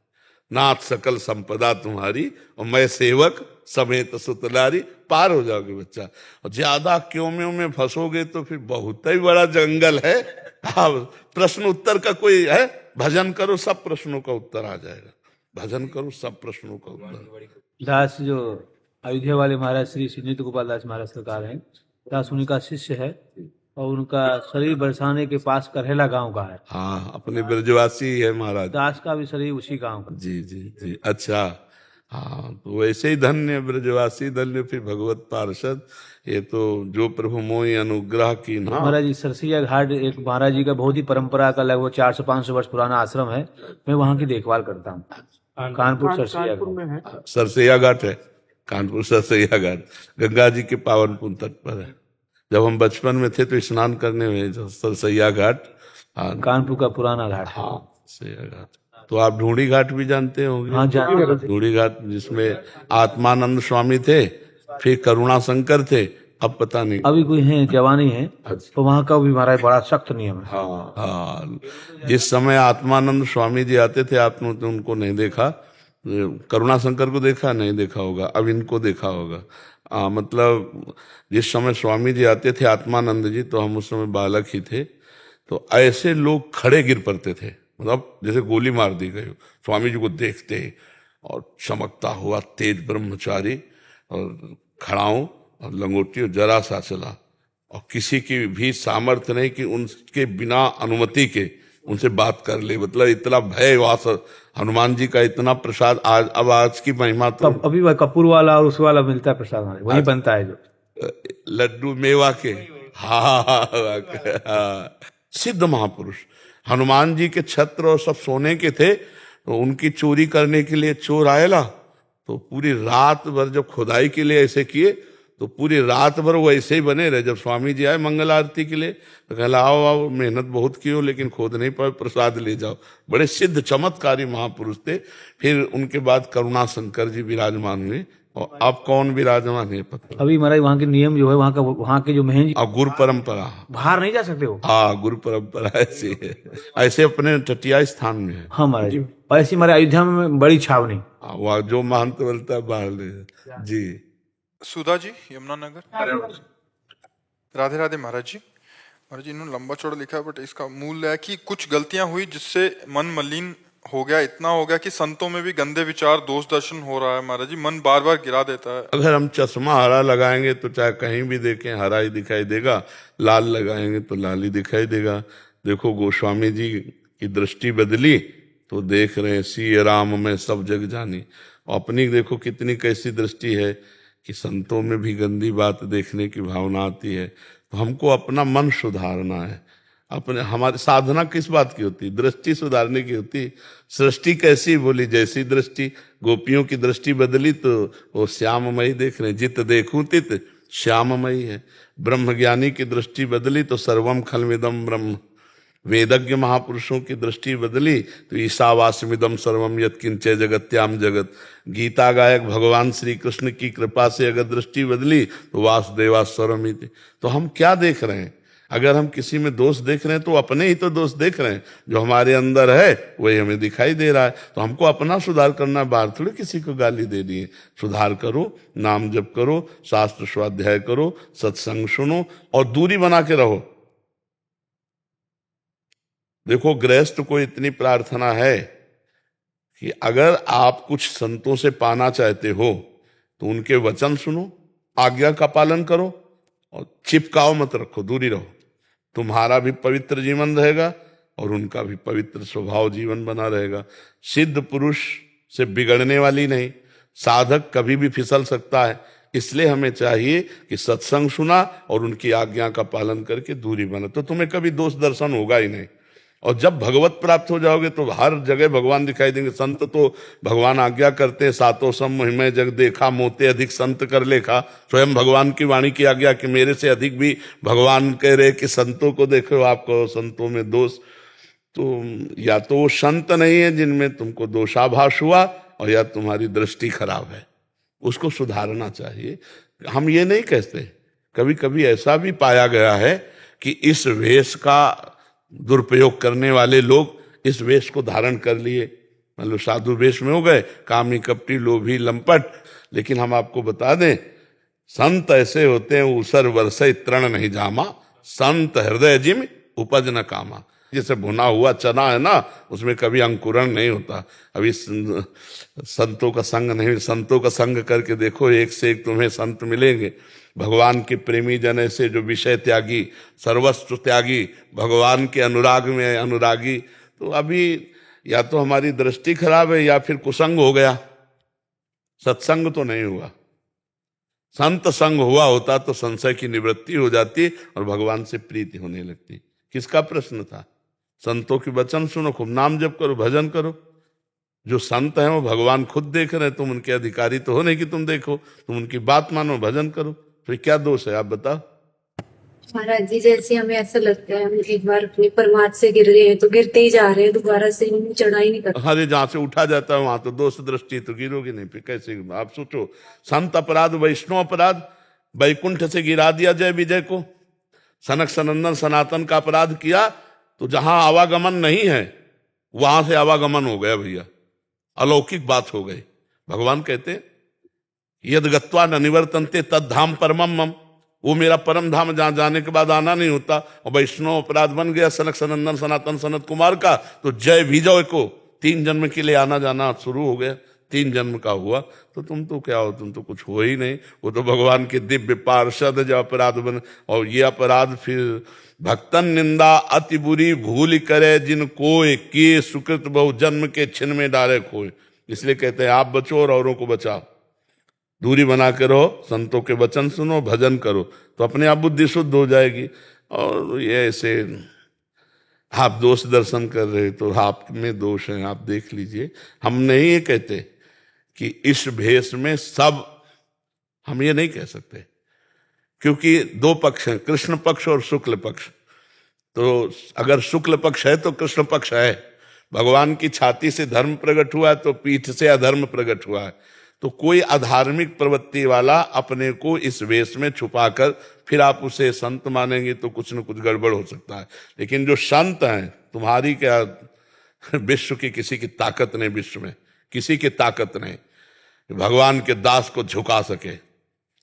Speaker 3: नाथ सकल संपदा तुम्हारी और मैं सेवक समेत सुतलारी, पार हो जाओगे बच्चा। और ज्यादा क्यों में फंसोगे तो फिर बहुत ही बड़ा जंगल है। हाँ, प्रश्न उत्तर का कोई है? भजन करो, सब प्रश्नों का उत्तर आ जाएगा। भजन करो, सब प्रश्नों का उत्तर।
Speaker 6: दास जो अयोध्या वाले महाराज श्री नित्य गोपाल दास महाराज सरकार हैं, दास उन्हीं का शिष्य है और उनका शरीर बरसाने के पास करहेला गांव का है।
Speaker 3: हाँ, अपने ब्रजवासी है महाराज।
Speaker 6: दास का भी शरीर उसी गांव का।
Speaker 3: जी जी जी, अच्छा। हाँ, तो वैसे ही धन्य ब्रजवासी, धन्य फिर भगवत पार्षद। ये तो जो प्रभु मोहि अनुग्रह की ना।
Speaker 6: महाराज जी, सरसैया घाट एक महाराज जी का बहुत ही परंपरा का लगभग 400-500 वर्ष पुराना आश्रम है। मैं वहाँ की देखभाल करता हूँ। कानपुर सरसैया घाट।
Speaker 3: सरसैया घाट है, कानपुर सरसैया घाट गंगा जी के पावन पुण्य तट पर है। जब हम बचपन में थे तो स्नान करने में सरसैया घाट,
Speaker 6: कानपुर का पुराना घाट।
Speaker 3: हाँ, सरसैया घाट। तो आप ढूंढी घाट भी जानते होंगे?
Speaker 6: हाँ, जानते हैं।
Speaker 3: ढूंढी घाट जिसमें आत्मानंद स्वामी थे, फिर करुणा शंकर थे, अब पता नहीं।
Speaker 6: अभी कोई है, जवानी है, तो वहाँ का भी महाराज बड़ा सख्त नियम है।
Speaker 3: हाँ हाँ, जिस समय आत्मानंद स्वामी जी आते थे आपने तो उनको नहीं देखा, करुणा शंकर को देखा नहीं देखा होगा, अब इनको देखा होगा। मतलब जिस समय स्वामी जी आते थे आत्मानंद जी, तो हम उस समय बालक ही थे, तो ऐसे लोग खड़े गिर पड़ते थे, मतलब जैसे गोली मार दी गई। स्वामी जी को देखते और चमकता हुआ तेज ब्रह्मचारी और खड़ाऊं और लंगोटी जरा सा चला, और किसी की भी सामर्थ्य नहीं कि उनके बिना अनुमति के उनसे बात कर ले। मतलब इतना भय वास, हनुमान जी का इतना प्रसाद। आज अब आज की महिमा तो
Speaker 6: अभी वह कपूर वाला और उस वाला मिलता है प्रसाद, वही बनता है जो
Speaker 3: लड्डू मेवा के। हाँ, सिद्ध महापुरुष हनुमान जी के छत्र और सब सोने के थे, तो उनकी चोरी करने के लिए चोर आएला, तो पूरी रात भर जब खुदाई के लिए ऐसे किए तो पूरी रात भर वो ऐसे ही बने रहे। जब स्वामी जी आए मंगल आरती के लिए तो कहला आओ आओ, मेहनत बहुत की हो लेकिन खोद नहीं पाए, प्रसाद ले जाओ। बड़े सिद्ध चमत्कारी महापुरुष थे। फिर उनके बाद करुणा शंकर जी विराजमान हुए, और अब कौन विराजमान है पता?
Speaker 6: अभी महाराज वहाँ के नियम जो है, वहाँ के जो महंत जी
Speaker 3: अब गुरु परंपरा,
Speaker 6: बाहर नहीं जा सकते हो।
Speaker 3: हाँ गुरु परंपरा ऐसी है, ऐसे अपने तटिया स्थान में है।
Speaker 6: हाँ महाराज जी, और ऐसी हमारे अयोध्या में बड़ी छावनी।
Speaker 3: हाँ, वहाँ जो महंत बोलता है बाहर ले जी।
Speaker 1: सुधा जी यमुनानगर। राधे राधे महाराज जी। महाराज जी इन्होंने लंबा चौड़ा लिखा है बट इसका मूल है कि कुछ गलतियां हुई जिससे मन मलिन हो गया, इतना हो गया कि संतों में भी गंदे विचार दोष दर्शन हो रहा है। महाराज जी मन बार बार गिरा देता है।
Speaker 3: अगर हम चश्मा हरा लगाएंगे तो चाहे कहीं भी देखें हरा ही दिखाई देगा, लाल लगाएंगे तो लाल ही दिखाई देगा। देखो गोस्वामी जी की दृष्टि बदली तो देख रहे हैं सी राम में सब जग जानी। अपनी देखो कितनी कैसी दृष्टि है कि संतों में भी गंदी बात देखने की भावना आती है। तो हमको अपना मन सुधारना है। अपने हमारी साधना किस बात की होती? दृष्टि सुधारने की होती। सृष्टि कैसी बोली जैसी दृष्टि। गोपियों की दृष्टि बदली तो वो श्याममयी देख रहे हैं, जित देखूं तित श्याममयी है। ब्रह्मज्ञानी की दृष्टि बदली तो सर्वम खलमिदम ब्रह्म। वेदज्ञ महापुरुषों की दृष्टि बदली तो ईशावास्यमिदम सर्वम यत्किंचे जगत्याम जगत। गीता गायक भगवान श्री कृष्ण की कृपा से अगर दृष्टि बदली तो वासुदेवास्वरमिति। तो हम क्या देख रहे हैं? अगर हम किसी में दोष देख रहे हैं तो अपने ही तो दोष देख रहे हैं। जो हमारे अंदर है वही हमें दिखाई दे रहा है। तो हमको अपना सुधार करना है, बाहर थोड़ी किसी को गाली दे दी है। सुधार करो, नाम जप करो, शास्त्र स्वाध्याय करो, सत्संग सुनो और दूरी बना के रहो। देखो गृहस्थ को इतनी प्रार्थना है कि अगर आप कुछ संतों से पाना चाहते हो तो उनके वचन सुनो, आज्ञा का पालन करो और चिपकाओ मत रखो, दूरी रहो। तुम्हारा भी पवित्र जीवन रहेगा और उनका भी पवित्र स्वभाव जीवन बना रहेगा। सिद्ध पुरुष से बिगड़ने वाली नहीं, साधक कभी भी फिसल सकता है। इसलिए हमें चाहिए कि सत्संग सुना और उनकी आज्ञा का पालन करके दूरी बना, तो तुम्हें कभी दोष दर्शन होगा ही नहीं। और जब भगवत प्राप्त हो जाओगे तो हर जगह भगवान दिखाई देंगे। संत तो भगवान आज्ञा करते हैं, सातों सम महिमा जग देखा, मोते अधिक संत कर लेखा। स्वयं भगवान की वाणी की आज्ञा कि मेरे से अधिक भी भगवान कह रहे कि संतों को देखो, आपको संतों में दोष। तो या तो वो संत नहीं है जिनमें तुमको दोषाभास हुआ, और या तुम्हारी दृष्टि खराब है, उसको सुधारना चाहिए। हम ये नहीं कहते, कभी कभी ऐसा भी पाया गया है कि इस वेश का दुरुपयोग करने वाले लोग इस वेश को धारण कर लिए, मतलब साधु वेश में हो गए, कामी कपटी लोभी लंपट। लेकिन हम आपको बता दें, संत ऐसे होते हैं ऊसर वर्षे तृण नहीं जामा, संत हृदय जिम उपज न कामा। जैसे भुना हुआ चना है ना, उसमें कभी अंकुरण नहीं होता। अभी संतों का संग नहीं, संतों का संग करके देखो, एक से एक तुम्हें संत मिलेंगे। भगवान के प्रेमी जन ऐसे जो विषय त्यागी, सर्वस्व त्यागी, भगवान के अनुराग में अनुरागी। तो अभी या तो हमारी दृष्टि खराब है या फिर कुसंग हो गया, सत्संग तो नहीं हुआ। संत संग हुआ होता तो संशय की निवृत्ति हो जाती और भगवान से प्रीति होने लगती। किसका प्रश्न था? संतों के वचन सुनो, खूब नाम जप करो, भजन करो। जो संत हैं वो भगवान खुद देख रहे हैं, तुम उनके अधिकारी तो हो नहीं कि तुम देखो। तुम उनकी बात मानो, भजन करो, फिर क्या दोष है आप बताओ।
Speaker 7: महाराज जी जैसे हमें ऐसा लगता है हम एक बार अपने परमार्थ से गिर गए हैं तो गिरते ही जा रहे हैं, दोबारा से चढ़ाई नहीं करते।
Speaker 3: अरे जहां से उठा जाता है वहां तो दोष दृष्टि, तो गिरोगे नहीं फिर कैसे? आप सोचो, संत अपराध वैष्णव अपराध, वैकुंठ से गिरा दिया जय विजय को। सनक सनंदन सनातन का अपराध किया तो जहां आवागमन नहीं है वहां से आवागमन हो गया भैया, अलौकिक बात हो गई। भगवान कहते यद गत्वा न निवर्तन्ते तद धाम परमम मम, वो मेरा परम धाम जहां जाने के बाद आना नहीं होता। और वैष्णव अपराध बन गया सनक सनंदन सनातन सनत कुमार का, तो जय विजय को 3 जन्म के लिए आना जाना शुरू हो गया। 3 जन्म का हुआ तो तुम तो क्या हो, तुम तो कुछ हो ही नहीं। वो तो भगवान के दिव्य पार्षद जो अपराध बन, और ये अपराध फिर भक्तन निंदा अति बुरी भूल करे जिन कोय किए सुकृत बहु जन्म के छिन में डाले खोए। इसलिए कहते हैं आप बचो और औरों को बचाओ, दूरी बना के रहो, संतों के वचन सुनो, भजन करो, तो अपने आप बुद्धि शुद्ध हो जाएगी। और ये ऐसे आप दोष दर्शन कर रहे तो आप में दोष है, आप देख लीजिए। हम नहीं ये कहते कि इस भेष में सब, हम ये नहीं कह सकते, क्योंकि दो पक्ष हैं, कृष्ण पक्ष और शुक्ल पक्ष। तो अगर शुक्ल पक्ष है तो कृष्ण पक्ष है। भगवान की छाती से धर्म प्रकट हुआ है तो पीठ से अधर्म प्रकट हुआ है। तो कोई अधार्मिक प्रवृत्ति वाला अपने को इस वेश में छुपाकर फिर आप उसे संत मानेंगे तो कुछ न कुछ गड़बड़ हो सकता है। लेकिन जो संत हैं, तुम्हारी क्या विश्व की किसी की ताकत नहीं, विश्व में किसी की ताकत नहीं भगवान के दास को झुका सके।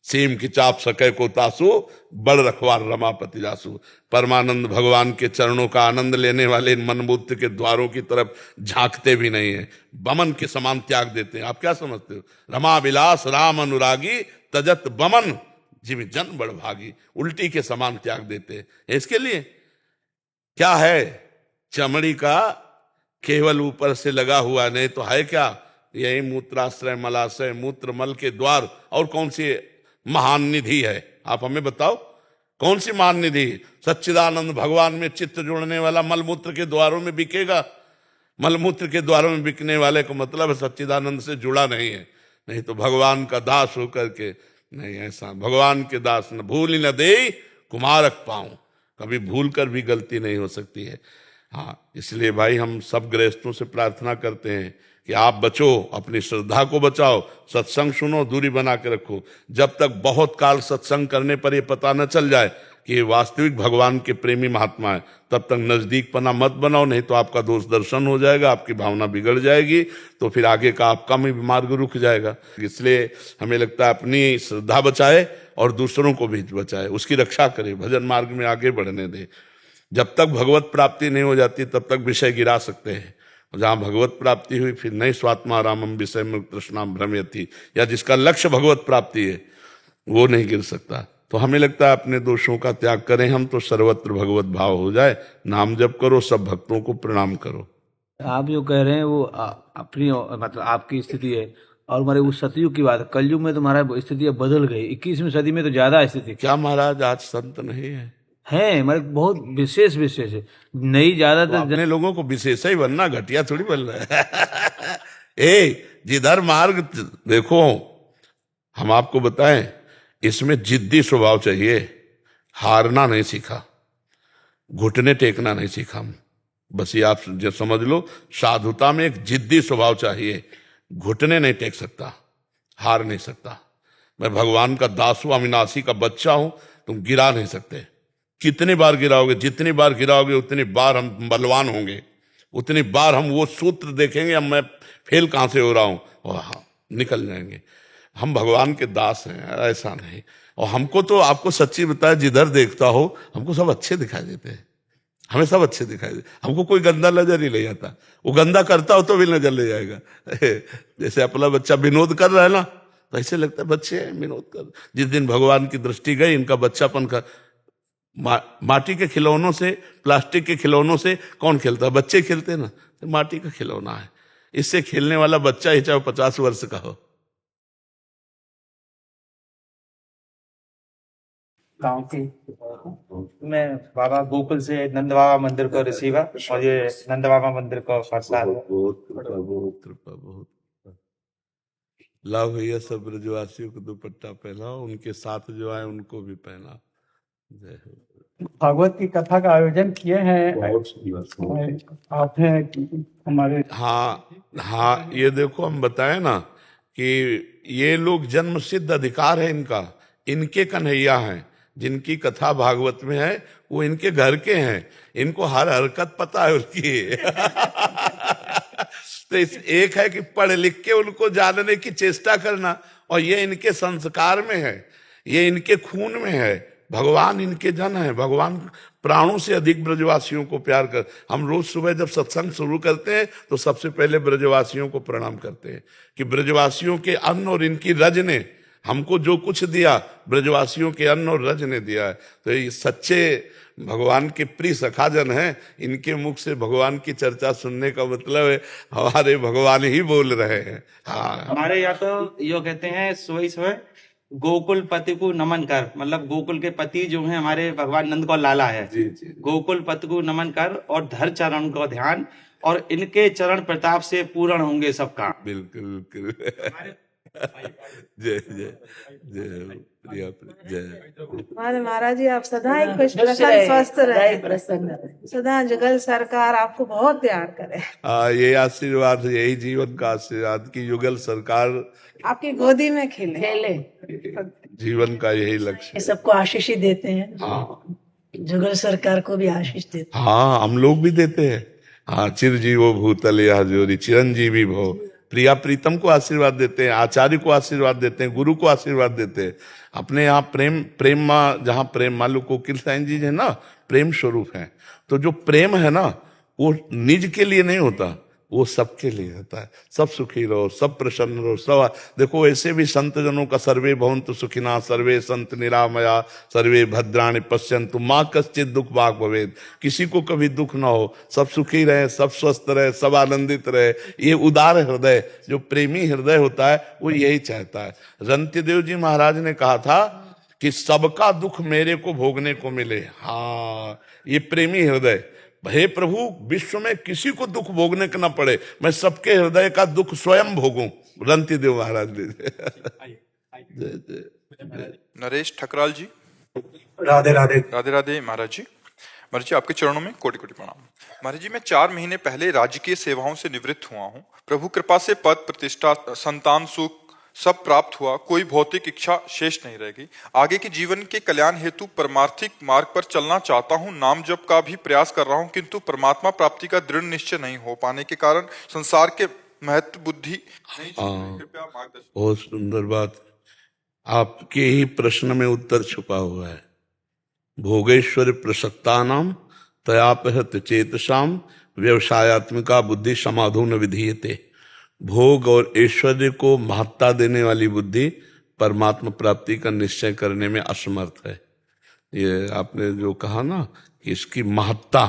Speaker 3: सीम की चाप सके को तासु, बड़ रखवार रमापति जासु। परमानंद भगवान के चरणों का आनंद लेने वाले मनमूत्र के द्वारों की तरफ झांकते भी नहीं है, बमन के समान त्याग देते हैं। आप क्या समझते हो? रमा विलास राम अनुरागी तजत बमन जिम जन बड़ भागी, उल्टी के समान त्याग देते हैं। इसके लिए क्या है? चमड़ी का केवल ऊपर से लगा हुआ, नहीं तो है क्या? यही मूत्राश्रय मलाशय, मूत्र मल के द्वार। और कौन सी महान निधि है? आप हमें बताओ, कौन सी महान निधि? सच्चिदानंद भगवान में चित्त जोड़ने वाला मलमूत्र के द्वारों में बिकेगा। मलमूत्र के द्वारों में बिकने वाले का मतलब सच्चिदानंद से जुड़ा नहीं है, नहीं तो भगवान का दास होकर के नहीं। ऐसा भगवान के दास न भूल न दे कुमारक पाऊं, कभी भूल कर भी गलती नहीं हो सकती है। हाँ, इसलिए भाई हम सब गृहस्थों से प्रार्थना करते हैं कि आप बचो, अपनी श्रद्धा को बचाओ, सत्संग सुनो, दूरी बना के रखो। जब तक बहुत काल सत्संग करने पर ये पता न चल जाए कि ये वास्तविक भगवान के प्रेमी महात्मा है, तब तक नजदीक पना मत बनाओ, नहीं तो आपका दोष दर्शन हो जाएगा, आपकी भावना बिगड़ जाएगी, तो फिर आगे का आपका भी मार्ग रुक जाएगा। इसलिए हमें लगता है अपनी श्रद्धा बचाए और दूसरों को भी बचाए, उसकी रक्षा करे, भजन मार्ग में आगे बढ़ने दे। जब तक भगवत प्राप्ति नहीं हो जाती तब तक विषय गिरा सकते हैं। जहां भगवत प्राप्ति हुई फिर नहीं स्वात्मा रामम विषय में तृष्णा भ्रमयति, या जिसका लक्ष्य भगवत प्राप्ति है वो नहीं गिर सकता। तो हमें लगता है अपने दोषों का त्याग करें हम, तो सर्वत्र भगवत भाव हो जाए। नाम जप करो, सब भक्तों को प्रणाम करो।
Speaker 6: आप जो कह रहे हैं वो अपनी मतलब आपकी स्थिति है, और हमारे उस सतयुग की बात है। कलयुग में तो हमारा स्थिति बदल गई, 21वीं सदी में तो ज्यादा स्थिति
Speaker 3: क्या महाराज आज संत नहीं है?
Speaker 6: हमारे बहुत विशेष विशेष है, नई ज्यादातर
Speaker 3: अपने लोगों को विशेष ही बनना, घटिया थोड़ी बन रहा है। जिधर मार्ग देखो, हम आपको बताएं, इसमें जिद्दी स्वभाव चाहिए, हारना नहीं सीखा, घुटने टेकना नहीं सीखा। बस ये आप जो समझ लो, साधुता में एक जिद्दी स्वभाव चाहिए। घुटने नहीं टेक सकता, हार नहीं सकता। मैं भगवान का दास हूं, अविनाशी का बच्चा हूं, तुम गिरा नहीं सकते। कितनी बार गिराओगे? जितनी बार गिराओगे उतनी बार हम बलवान होंगे, उतनी बार हम वो सूत्र देखेंगे, अब मैं फेल कहां से हो रहा हूं, और हाँ निकल जाएंगे। हम भगवान के दास हैं, ऐसा नहीं। और हमको तो आपको सच्ची बताया, जिधर देखता हो हमको सब अच्छे दिखाई देते हैं, हमें सब अच्छे दिखाई देते। हमको कोई गंदा नजर ही नहीं आता। वो गंदा करता हो तो भी नजर ले जाएगा। जैसे अपना बच्चा विनोद कर रहा है ना, तो ऐसे लगता है बच्चे हैं विनोद कर। जिस दिन भगवान की दृष्टि गई, इनका बच्चापन का माटी के खिलौनों से, प्लास्टिक के खिलौनों से कौन खेलता है? बच्चे खेलते ना। तो माटी का खिलौना है, इससे खेलने वाला बच्चा ही चाहे 50 वर्ष का हो।
Speaker 8: गाँव की मैं बाबा गोकुल से नंद बाबा मंदिर को रिसीवा, और ये नंद बाबा मंदिर को प्रसाद।
Speaker 3: बहुत कृपा, बहुत कृपा, बहुत कृपा। लाओ भैया, सब ब्रजवासियों को दुपट्टा पहनाओ, उनके साथ जो आए उनको भी पहना। जय हो।
Speaker 8: भागवत की कथा का आयोजन किए हैं आपने हमारे।
Speaker 3: हाँ, ये देखो हम बताए ना कि ये लोग जन्म सिद्ध अधिकार है इनका, इनके कन्हैया हैं। जिनकी कथा भागवत में है वो इनके घर के हैं, इनको हर हरकत पता है उनकी। तो एक है कि पढ़ लिख के उनको जानने की चेष्टा करना, और ये इनके संस्कार में है, ये इनके खून में है। भगवान इनके जन है, भगवान प्राणों से अधिक ब्रजवासियों को प्यार कर। हम रोज सुबह जब सत्संग शुरू करते हैं तो सबसे पहले ब्रजवासियों को प्रणाम करते हैं कि ब्रजवासियों के अन्न और इनकी रज ने हमको जो कुछ दिया, ब्रजवासियों के अन्न और रज ने दिया है। तो ये सच्चे भगवान के प्रिय सखाजन हैं। इनके मुख से भगवान की चर्चा सुनने का मतलब है हमारे भगवान ही बोल रहे हैं। हाँ,
Speaker 8: हमारे यहाँ तो यो कहते हैं सुबह सुबह गोकुल पति को नमन कर, मतलब गोकुल के पति जो हैं हमारे भगवान नंद को लाला है,
Speaker 3: जी जी
Speaker 8: गोकुल पति को नमन कर और धर चरण को ध्यान, और इनके चरण प्रताप से पूर्ण होंगे सब काम।
Speaker 3: बिल्कुल बिल्कुल। जय जय जय प्रिया जय।
Speaker 9: हमारे महाराज जी आप सदा ही खुश प्रसन्न स्वस्थ रहे, सदा जुगल सरकार आपको बहुत प्यार करे।
Speaker 3: ये आशीर्वाद, यही जीवन का आशीर्वाद की युगल सरकार
Speaker 9: आपकी गोदी में खेले।
Speaker 3: जीवन का यही लक्ष्य।
Speaker 10: सबको आशीष ही देते हैं,
Speaker 3: हाँ
Speaker 10: जुगल सरकार को भी आशीष देते हैं।
Speaker 3: हाँ, हम लोग भी देते हैं। हाँ, चिरजीवो भूतल यह जोरी चिरंजीवी भो। प्रिया प्रीतम को आशीर्वाद देते हैं, आचार्य को आशीर्वाद देते हैं, गुरु को आशीर्वाद देते हैं। अपने यहाँ प्रेम माँ, जहाँ प्रेम मालू कोकिल साईं जी है ना, प्रेम स्वरूप है। तो जो प्रेम है ना, वो निज के लिए नहीं होता, वो सबके लिए होता है। सब सुखी रहो, सब प्रसन्न रहो, सब। देखो ऐसे भी संत जनों का सर्वे भवन्तु सुखिना, सर्वे संत निरामया, सर्वे भद्राणि पश्यन्तु माँ कश्चित् दुख भाग भवेद। किसी को कभी दुख ना हो, सब सुखी रहे, सब स्वस्थ रहे, सब आनंदित रहे। ये उदार हृदय, जो प्रेमी हृदय होता है, वो यही चाहता है। रंत्यदेव जी महाराज ने कहा था कि सबका दुख मेरे को भोगने को मिले। हाँ, ये प्रेमी हृदय। हे प्रभु, विश्व में किसी को दुख भोगने का ना पड़े, मैं सबके हृदय का दुख स्वयं भोगूं। रंतिदेव महाराज।
Speaker 1: नरेश ठकराल जी।
Speaker 5: राधे राधे।
Speaker 1: राधे राधे महाराज जी। महाराज जी आपके चरणों में कोटि कोटि प्रणाम। महाराज जी मैं 4 महीने पहले राजकीय सेवाओं से निवृत्त हुआ हूँ। प्रभु कृपा से पद प्रतिष्ठा संतान सुख सब प्राप्त हुआ, कोई भौतिक इच्छा शेष नहीं रहेगी। आगे के जीवन के कल्याण हेतु परमार्थिक मार्ग पर चलना चाहता हूँ। नाम जप का भी प्रयास कर रहा हूँ, किंतु परमात्मा प्राप्ति का दृढ़ निश्चय नहीं हो पाने के कारण संसार के महत्व बुद्धि नहीं। कृपया मार्गदर्शन।
Speaker 3: बहुत सुंदर बात। आपके ही प्रश्न में उत्तर छुपा हुआ है। भोगेश्वर प्रसक्तानाम तयापहत चेतसाम व्यवसायत्मिका बुद्धि समाधो न विधीयते। भोग और ऐश्वर्य को महत्ता देने वाली बुद्धि परमात्मा प्राप्ति का निश्चय करने में असमर्थ है। ये आपने जो कहा ना कि इसकी महत्ता,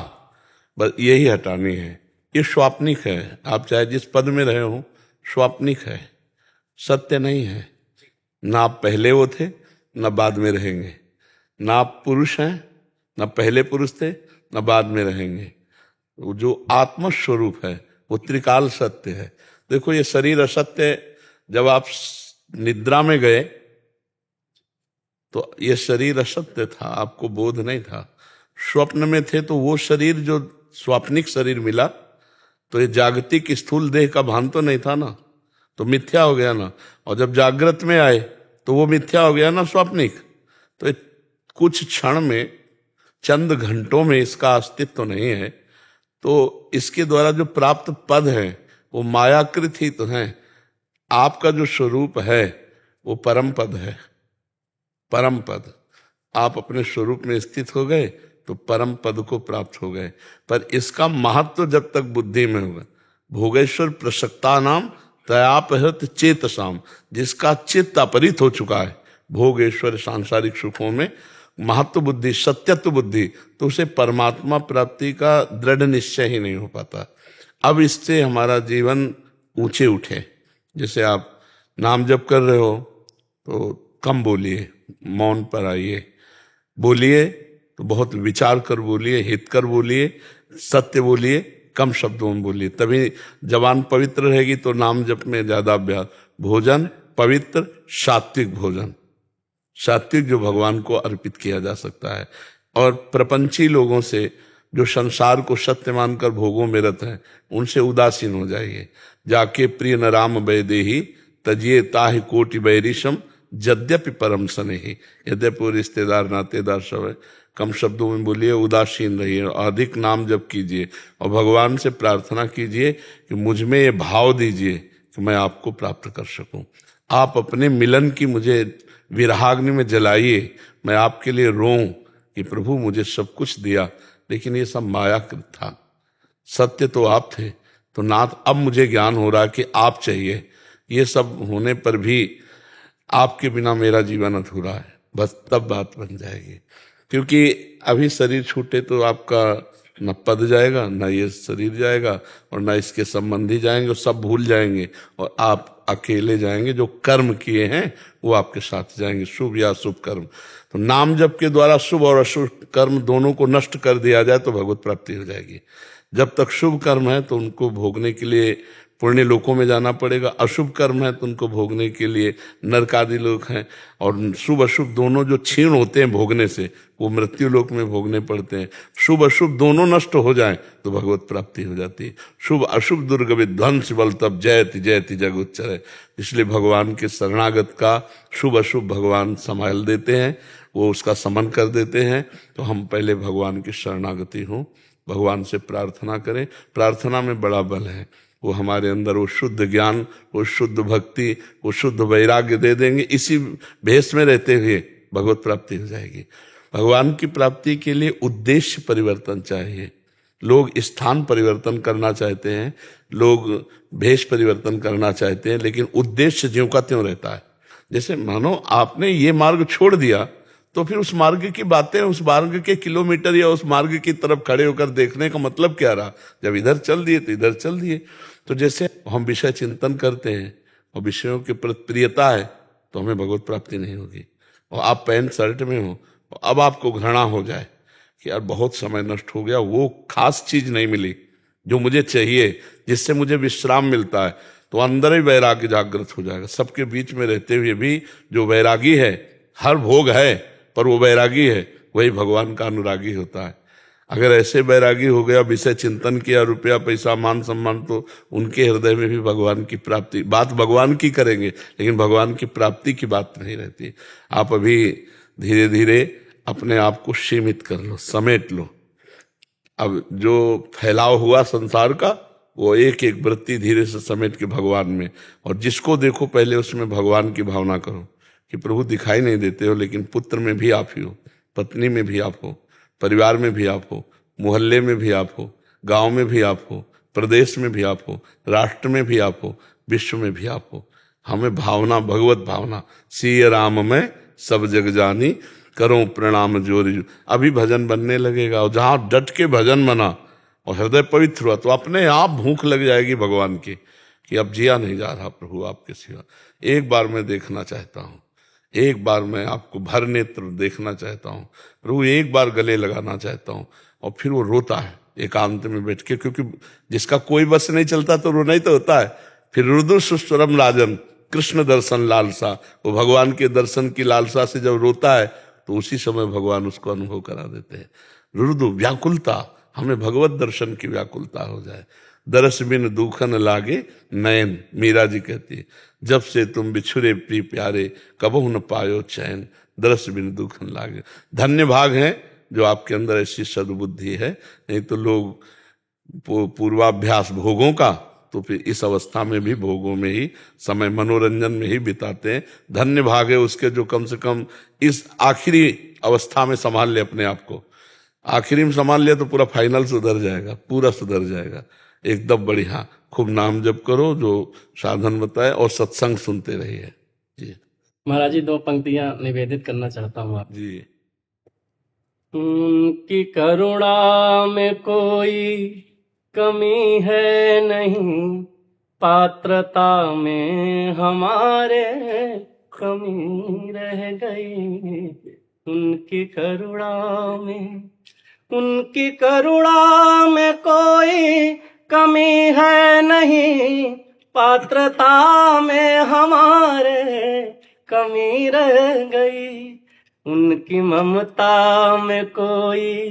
Speaker 3: बस यही हटानी है। ये स्वाप्निक है। आप चाहे जिस पद में रहे हो, स्वाप्निक है, सत्य नहीं है। ना आप पहले वो थे, ना बाद में रहेंगे। ना आप पुरुष हैं, ना पहले पुरुष थे, ना बाद में रहेंगे। जो आत्मस्वरूप है वो त्रिकाल सत्य है। देखो ये शरीर असत्य। जब आप निद्रा में गए तो ये शरीर असत्य था, आपको बोध नहीं था। स्वप्न में थे तो वो शरीर जो स्वाप्निक शरीर मिला, तो ये जागतिक स्थूल देह का भान तो नहीं था ना, तो मिथ्या हो गया ना। और जब जागृत में आए तो वो मिथ्या हो गया ना, स्वाप्निक। तो कुछ क्षण में, चंद घंटों में इसका अस्तित्व तो नहीं है। तो इसके द्वारा जो प्राप्त पद है वो मायाकृत ही तो है। आपका जो स्वरूप है वो परम पद है। परम पद, आप अपने स्वरूप में स्थित हो गए तो परम पद को प्राप्त हो गए। पर इसका महत्व जब तक बुद्धि में होगा। भोगेश्वर प्रसक्ता नाम तयापहत चेतसाम, जिसका चित्त अपरित हो चुका है भोगेश्वर सांसारिक सुखों में, महत्व बुद्धि, सत्यत्व बुद्धि, तो उसे परमात्मा प्राप्ति का दृढ़ निश्चय ही नहीं हो पाता। अब इससे हमारा जीवन ऊंचे उठे। जैसे आप नाम जप कर रहे हो तो कम बोलिए, मौन पर आइए। बोलिए तो बहुत विचार कर बोलिए, हित कर बोलिए, सत्य बोलिए, कम शब्दों में बोलिए। तभी जबान पवित्र रहेगी तो नाम जप में ज्यादा अभ्यास। भोजन पवित्र सात्विक भोजन, सात्विक जो भगवान को अर्पित किया जा सकता है। और प्रपंची लोगों से, जो संसार को सत्य मानकर भोगों में रत हैं, उनसे उदासीन हो जाइए। जाके प्रिय न राम वैदेही तजिए ताहि कोटि बैरिशम यद्यपि परम स्नेही। यद्यपि रिश्तेदार नातेदार सब है, कम शब्दों में बोलिए, उदासीन रहिए, अधिक नाम जप कीजिए और भगवान से प्रार्थना कीजिए कि मुझ में ये भाव दीजिए कि मैं आपको प्राप्त कर सकूं। आप अपने मिलन की मुझे विरहाग्नि में जलाइए, मैं आपके लिए रोऊं कि प्रभु मुझे सब कुछ दिया लेकिन ये सब मायाकृत था, सत्य तो आप थे। तो नाथ अब मुझे ज्ञान हो रहा कि आप चाहिए। ये सब होने पर भी आपके बिना मेरा जीवन अधूरा है, बस तब बात बन जाएगी। क्योंकि अभी शरीर छूटे तो आपका न पद जाएगा, न ये शरीर जाएगा, और न इसके संबंधी जाएंगे, सब भूल जाएंगे और आप आप अकेले जाएंगे, जो कर्म किए हैं वो आपके साथ जाएंगे, शुभ या अशुभ कर्म। तो नाम जप के द्वारा शुभ और अशुभ कर्म दोनों को नष्ट कर दिया जाए तो भगवत प्राप्ति हो जाएगी। जब तक शुभ कर्म है तो उनको भोगने के लिए पुण्य लोकों में जाना पड़ेगा, अशुभ कर्म है तो उनको भोगने के लिए नरक आदि लोक हैं, और शुभ अशुभ दोनों जो क्षीण होते हैं भोगने से वो मृत्यु लोक में भोगने पड़ते हैं। शुभ अशुभ दोनों नष्ट हो जाएं तो भगवत प्राप्ति हो जाती है। शुभ अशुभ दुर्ग विध्वंस बल तब जयति जयति जग उच्चर। इसलिए भगवान के शरणागत का शुभ अशुभ भगवान संभाल देते हैं, वो उसका समन कर देते हैं। तो हम पहले भगवान की शरणागति हों, भगवान से प्रार्थना करें। प्रार्थना में बड़ा बल है, वो हमारे अंदर वो शुद्ध ज्ञान, वो शुद्ध भक्ति, वो शुद्ध वैराग्य दे देंगे। इसी भेष में रहते हुए भगवत प्राप्ति हो जाएगी। भगवान की प्राप्ति के लिए उद्देश्य परिवर्तन चाहिए। लोग स्थान परिवर्तन करना चाहते हैं, लोग भेष परिवर्तन करना चाहते हैं, लेकिन उद्देश्य ज्यों का त्यों रहता है। जैसे मानो आपने ये मार्ग छोड़ दिया तो फिर उस मार्ग की बातें, उस मार्ग के किलोमीटर या उस मार्ग की तरफ खड़े होकर देखने का मतलब क्या रहा। जब इधर चल दिए तो इधर चल दिए। तो जैसे हम विषय चिंतन करते हैं और विषयों के प्रति प्रियता है तो हमें भगवत प्राप्ति नहीं होगी। और आप पैंट शर्ट में हो, अब आपको घृणा हो जाए कि यार बहुत समय नष्ट हो गया, वो खास चीज नहीं मिली जो मुझे चाहिए, जिससे मुझे विश्राम मिलता है, तो अंदर ही वैराग्य जागृत हो जाएगा। सबके बीच में रहते हुए भी जो वैरागी है, हर भोग है पर वो वैरागी है, वही भगवान का अनुरागी होता है। अगर ऐसे वैरागी हो गया, विषय चिंतन किया, रुपया पैसा मान सम्मान, तो उनके हृदय में भी भगवान की प्राप्ति, बात भगवान की करेंगे लेकिन भगवान की प्राप्ति की बात नहीं रहती। आप अभी धीरे धीरे अपने आप को सीमित कर लो, समेट लो। अब जो फैलाव हुआ संसार का, वो एक एक वृत्ति धीरे से समेट के भगवान में, और जिसको देखो पहले उसमें भगवान की भावना करो कि प्रभु दिखाई नहीं देते हो, लेकिन पुत्र में भी आप ही हो, पत्नी में भी आप हो, परिवार में भी आप हो, मोहल्ले में भी आप हो, गांव में भी आप हो, प्रदेश में भी आप हो, राष्ट्र में भी आप हो, विश्व में भी आप हो। हमें भावना, भगवत भावना, सिय राम में सब जग जानी, करो प्रणाम जोरी। अभी भजन बनने लगेगा, और जहां डट के भजन बना और हृदय पवित्र हुआ तो अपने आप भूख लग जाएगी भगवान की कि अब जिया नहीं जा रहा प्रभु आपके सिवा। एक बार मैं देखना चाहता हूँ, एक बार मैं आपको भर नेत्र देखना चाहता हूँ प्रभु, एक बार गले लगाना चाहता हूँ। और फिर वो रोता है एकांत में बैठ के, क्योंकि जिसका कोई बस नहीं चलता तो रोना ही तो होता है। फिर रुदु सुस्वरम राजन कृष्ण दर्शन लालसा, वो भगवान के दर्शन की लालसा से जब रोता है तो उसी समय भगवान उसको अनुभव करा देते हैं। रुदु व्याकुलता, हमें भगवत दर्शन की व्याकुलता हो जाए। दरस बिन दुखन लागे नयन, मीरा जी कहती है, जब से तुम बिछुरे प्रिय प्यारे कबहु न पायो चैन, दरस बिन दुखन लागे। धन्य भाग हैं जो आपके अंदर ऐसी सद्बुद्धि है, नहीं तो लोग पूर्वाभ्यास भोगों का, तो फिर इस अवस्था में भी भोगों में ही समय, मनोरंजन में ही बिताते हैं। धन्य भाग है उसके जो कम से कम इस आखिरी अवस्था में संभाल ले अपने आप को। आखिरी में संभाल लिया तो पूरा फाइनल सुधर जाएगा, पूरा सुधर जाएगा एकदम बढ़िया। खूब नाम जप करो जो साधन बताए, और सत्संग सुनते रहिए जी।
Speaker 11: महाराज जी, 2 पंक्तियां निवेदित करना चाहता हूँ आप
Speaker 3: जी।
Speaker 11: कि करुणा में कोई कमी है नहीं, पात्रता में हमारे कमी रह गई। उनकी करुणा में कोई कमी है नहीं, पात्रता में हमारे कमी रह गई। उनकी ममता में कोई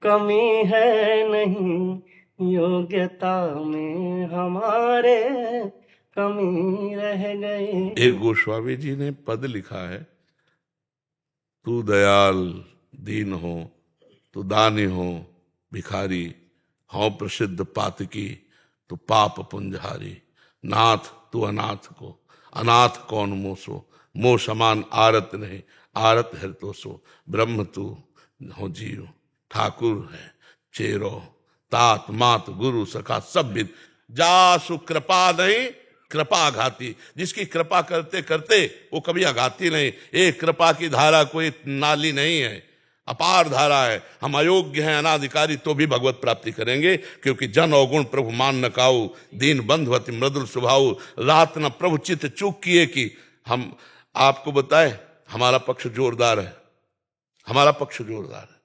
Speaker 11: कमी है नहीं, योग्यता में हमारे कमी रह गई।
Speaker 3: एक गोस्वामी जी ने पद लिखा है, तू दयाल दीन हो, तू दानी हो भिखारी, हो प्रसिद्ध पातकी तू पाप पुंजहारी। नाथ तू अनाथ को, अनाथ कौन मोसो, मो समान आरत नहीं, आरत है तो सो। ब्रह्म तू हो जीव, ठाकुर है चेरो, तात मात गुरु सखा सब विद। जासु कृपा नहीं कृपा आघाती, जिसकी कृपा करते करते वो कभी आघाती नहीं। एक कृपा की धारा कोई नाली नहीं है, अपार धारा है, हम अयोग्य हैं, अनाधिकारी, तो भी भगवत प्राप्ति करेंगे, क्योंकि जन अवगुण प्रभु मान न काऊ, दीन बंधुवति मृदुल स्वभाव, रात न प्रभु चित्त चूक किए कि हम आपको बताए हमारा पक्ष जोरदार है, हमारा पक्ष जोरदार है,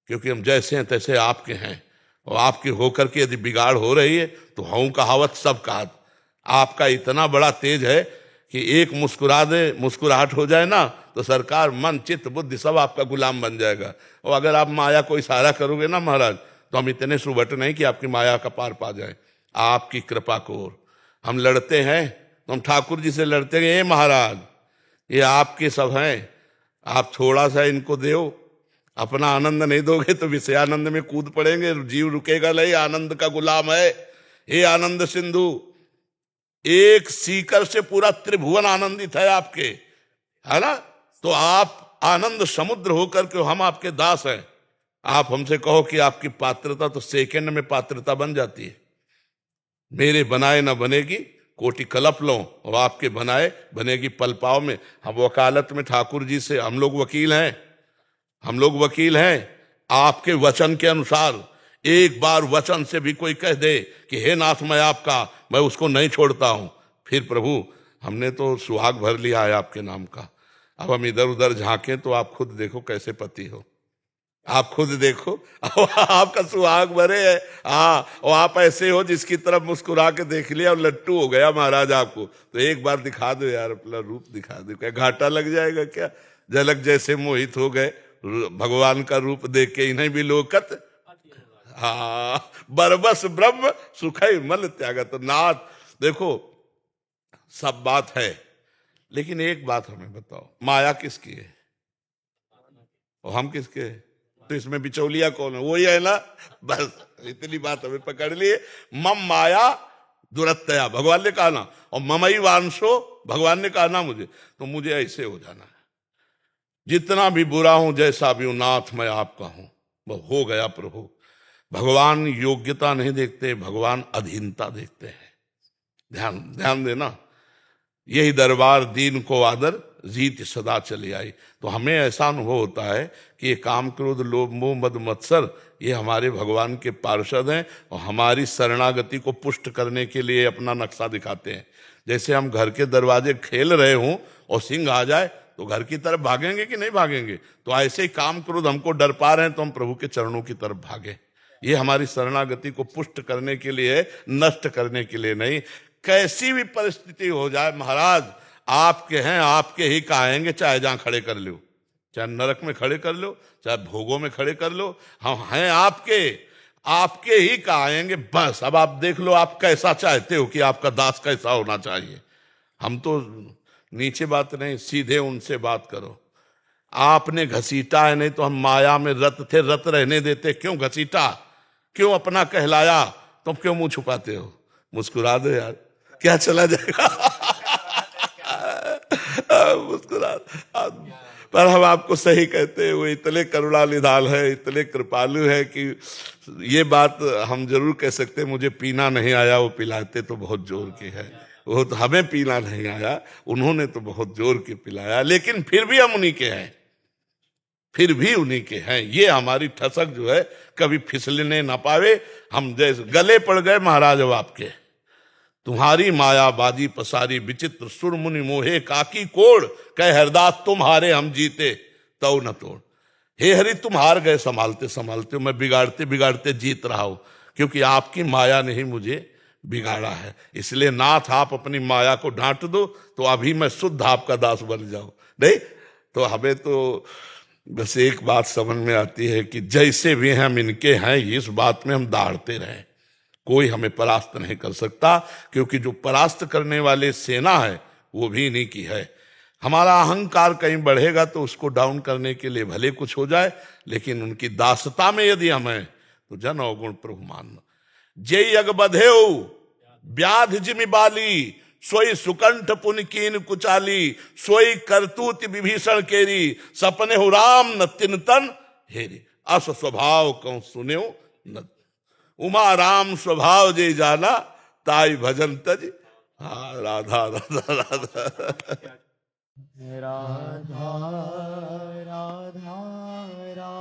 Speaker 3: क्योंकि हम जैसे हैं तैसे आपके हैं, और आपके होकर के यदि बिगाड़ हो रही है तो हूं कहावत सब कहावत। आपका इतना बड़ा तेज है कि एक मुस्कुरा दे, मुस्कुराहट हो जाए ना तो सरकार मन चित्त बुद्धि सब आपका गुलाम बन जाएगा। और अगर आप माया को इशारा करोगे ना महाराज, तो हम इतने सुबट नहीं कि आपकी माया का पार पा जाए। आपकी कृपा को हम लड़ते हैं तो हम ठाकुर जी से लड़ते हैं, ये महाराज ये आपके सब हैं, आप थोड़ा सा इनको दो, अपना आनंद नहीं दोगे तो विषयानंद में कूद पड़ेंगे, जीव रुकेगा नहीं, आनंद का गुलाम है। हे आनंद सिंधु, एक सीकर से पूरा त्रिभुवन आनंदित है आपके, है ना, तो आप आनंद समुद्र होकर के हम आपके दास हैं। आप हमसे कहो कि आपकी पात्रता, तो सेकंड में पात्रता बन जाती है। मेरे बनाए ना बनेगी कोटि कलप लो, और आपके बनाए बनेगी पल पाव में। हम वकालत में ठाकुर जी से हम लोग वकील हैं, हम लोग वकील हैं आपके वचन के अनुसार। एक बार वचन से भी कोई कह दे कि हे नाथ मैं आपका, मैं उसको नहीं छोड़ता हूं, फिर प्रभु हमने तो सुहाग भर लिया है आपके नाम का। अब हम इधर उधर झांकें तो आप खुद देखो कैसे पति हो, आप खुद देखो आपका सुहाग भरे है। हाँ, और आप ऐसे हो जिसकी तरफ मुस्कुरा के देख लिया और लट्टू हो गया महाराज आपको, तो एक बार दिखा दो यार, अपना रूप दिखा दो, क्या घाटा लग जाएगा क्या? झलक जैसे मोहित हो गए भगवान का रूप देख के, इन्हें भी लोकत हाँ बरबस ब्रह्म सुखई मल त्यागा। तो नाथ देखो सब बात है, लेकिन एक बात हमें बताओ, माया किसकी है और हम किसके हैं? तो इसमें बिचौलिया कौन है? वही है ना, बस इतनी बात हमें पकड़ लिए। मम माया दुरत्तया भगवान ने कहा ना, और ममई वांशो भगवान ने कहा ना मुझे, तो मुझे ऐसे हो जाना है। जितना भी बुरा हूं, जैसा भी हूं, नाथ मैं आपका हूं, वो हो गया प्रभु। भगवान योग्यता नहीं देखते, भगवान अधीनता देखते हैं। ध्यान ध्यान देना, यही दरबार दीन को आदर जीत सदा चली आई। तो हमें ऐसा अनुभव होता है कि ये काम क्रोध लोभ मोह मद मत्सर ये हमारे भगवान के पार्षद हैं, और हमारी शरणागति को पुष्ट करने के लिए अपना नक्शा दिखाते हैं। जैसे हम घर के दरवाजे खेल रहे हों और सिंह आ जाए तो घर की तरफ भागेंगे कि नहीं भागेंगे? तो ऐसे ही काम क्रोध हमको डर पा रहे हैं तो हम प्रभु के चरणों की तरफ भागें। ये हमारी शरणागति को पुष्ट करने के लिए, नष्ट करने के लिए नहीं। कैसी भी परिस्थिति हो जाए महाराज, आपके हैं, आपके ही कहेंगे, चाहे जहां खड़े कर लो, चाहे नरक में खड़े कर लो, चाहे भोगों में खड़े कर लो, हम हैं आपके, आपके ही कहेंगे। बस अब आप देख लो आप कैसा चाहते हो कि आपका दास कैसा होना चाहिए। हम तो नीचे बात नहीं, सीधे उनसे बात करो। आपने घसीटा है, नहीं तो हम माया में रत थे, रत रहने देते। क्यों घसीटा, क्यों अपना कहलाया? तुम क्यों मुंह छुपाते हो? मुस्कुरा दो यार, क्या चला जाएगा मुस्कुरा। पर हम आपको सही कहते हैं, वो इतने करुणा निधान है, इतने कृपालु है कि ये बात हम जरूर कह सकते हैं। मुझे पीना नहीं आया, वो पिलाते तो बहुत जोर के है। वो तो हमें पीना नहीं आया, उन्होंने तो बहुत जोर के पिलाया, लेकिन फिर भी हम उन्हीं के हैं, फिर भी उन्हीं के हैं। ये हमारी ठसक जो है कभी फिसलने ना पावे। हम जैसे गले पड़ गए महाराज अब आपके, तुम्हारी माया बाजी पसारी विचित्र सुर मुनि मोहे काकी कोड़, कह हरदास तुम्हारे हम जीते तो न तोड़। हे हरि तुम हार गए संभालते संभालते, मैं बिगाड़ते बिगाड़ते जीत रहा हूं, क्योंकि आपकी माया ने ही मुझे बिगाड़ा है। इसलिए नाथ आप अपनी माया को डांट दो तो अभी मैं शुद्ध आपका दास बन जाऊं। नहीं तो हमें तो बस एक बात समझ में आती है कि जैसे भी हम इनके हैं, इस बात में हम दाढ़ते रहें, कोई हमें परास्त नहीं कर सकता, क्योंकि जो परास्त करने वाले सेना है वो भी इन्हीं की है। हमारा अहंकार कहीं बढ़ेगा तो उसको डाउन करने के लिए भले कुछ हो जाए, लेकिन उनकी दासता में यदि हम हैं तो जन अवगुण प्रभु मानना। जय यग बधेऊ व्याध जिमि बाली, सोई सुकंठ पुन कीन कुचाली, सोई करतूत विभीषण केरी, सपने हो राम न तिनतन हेरी, अस स्वभाव कौ सुन्यो न, उमा राम स्वभाव जे जाना, ताई भजन तज। हाँ राधा राधा राधा
Speaker 6: राधा राधा राधा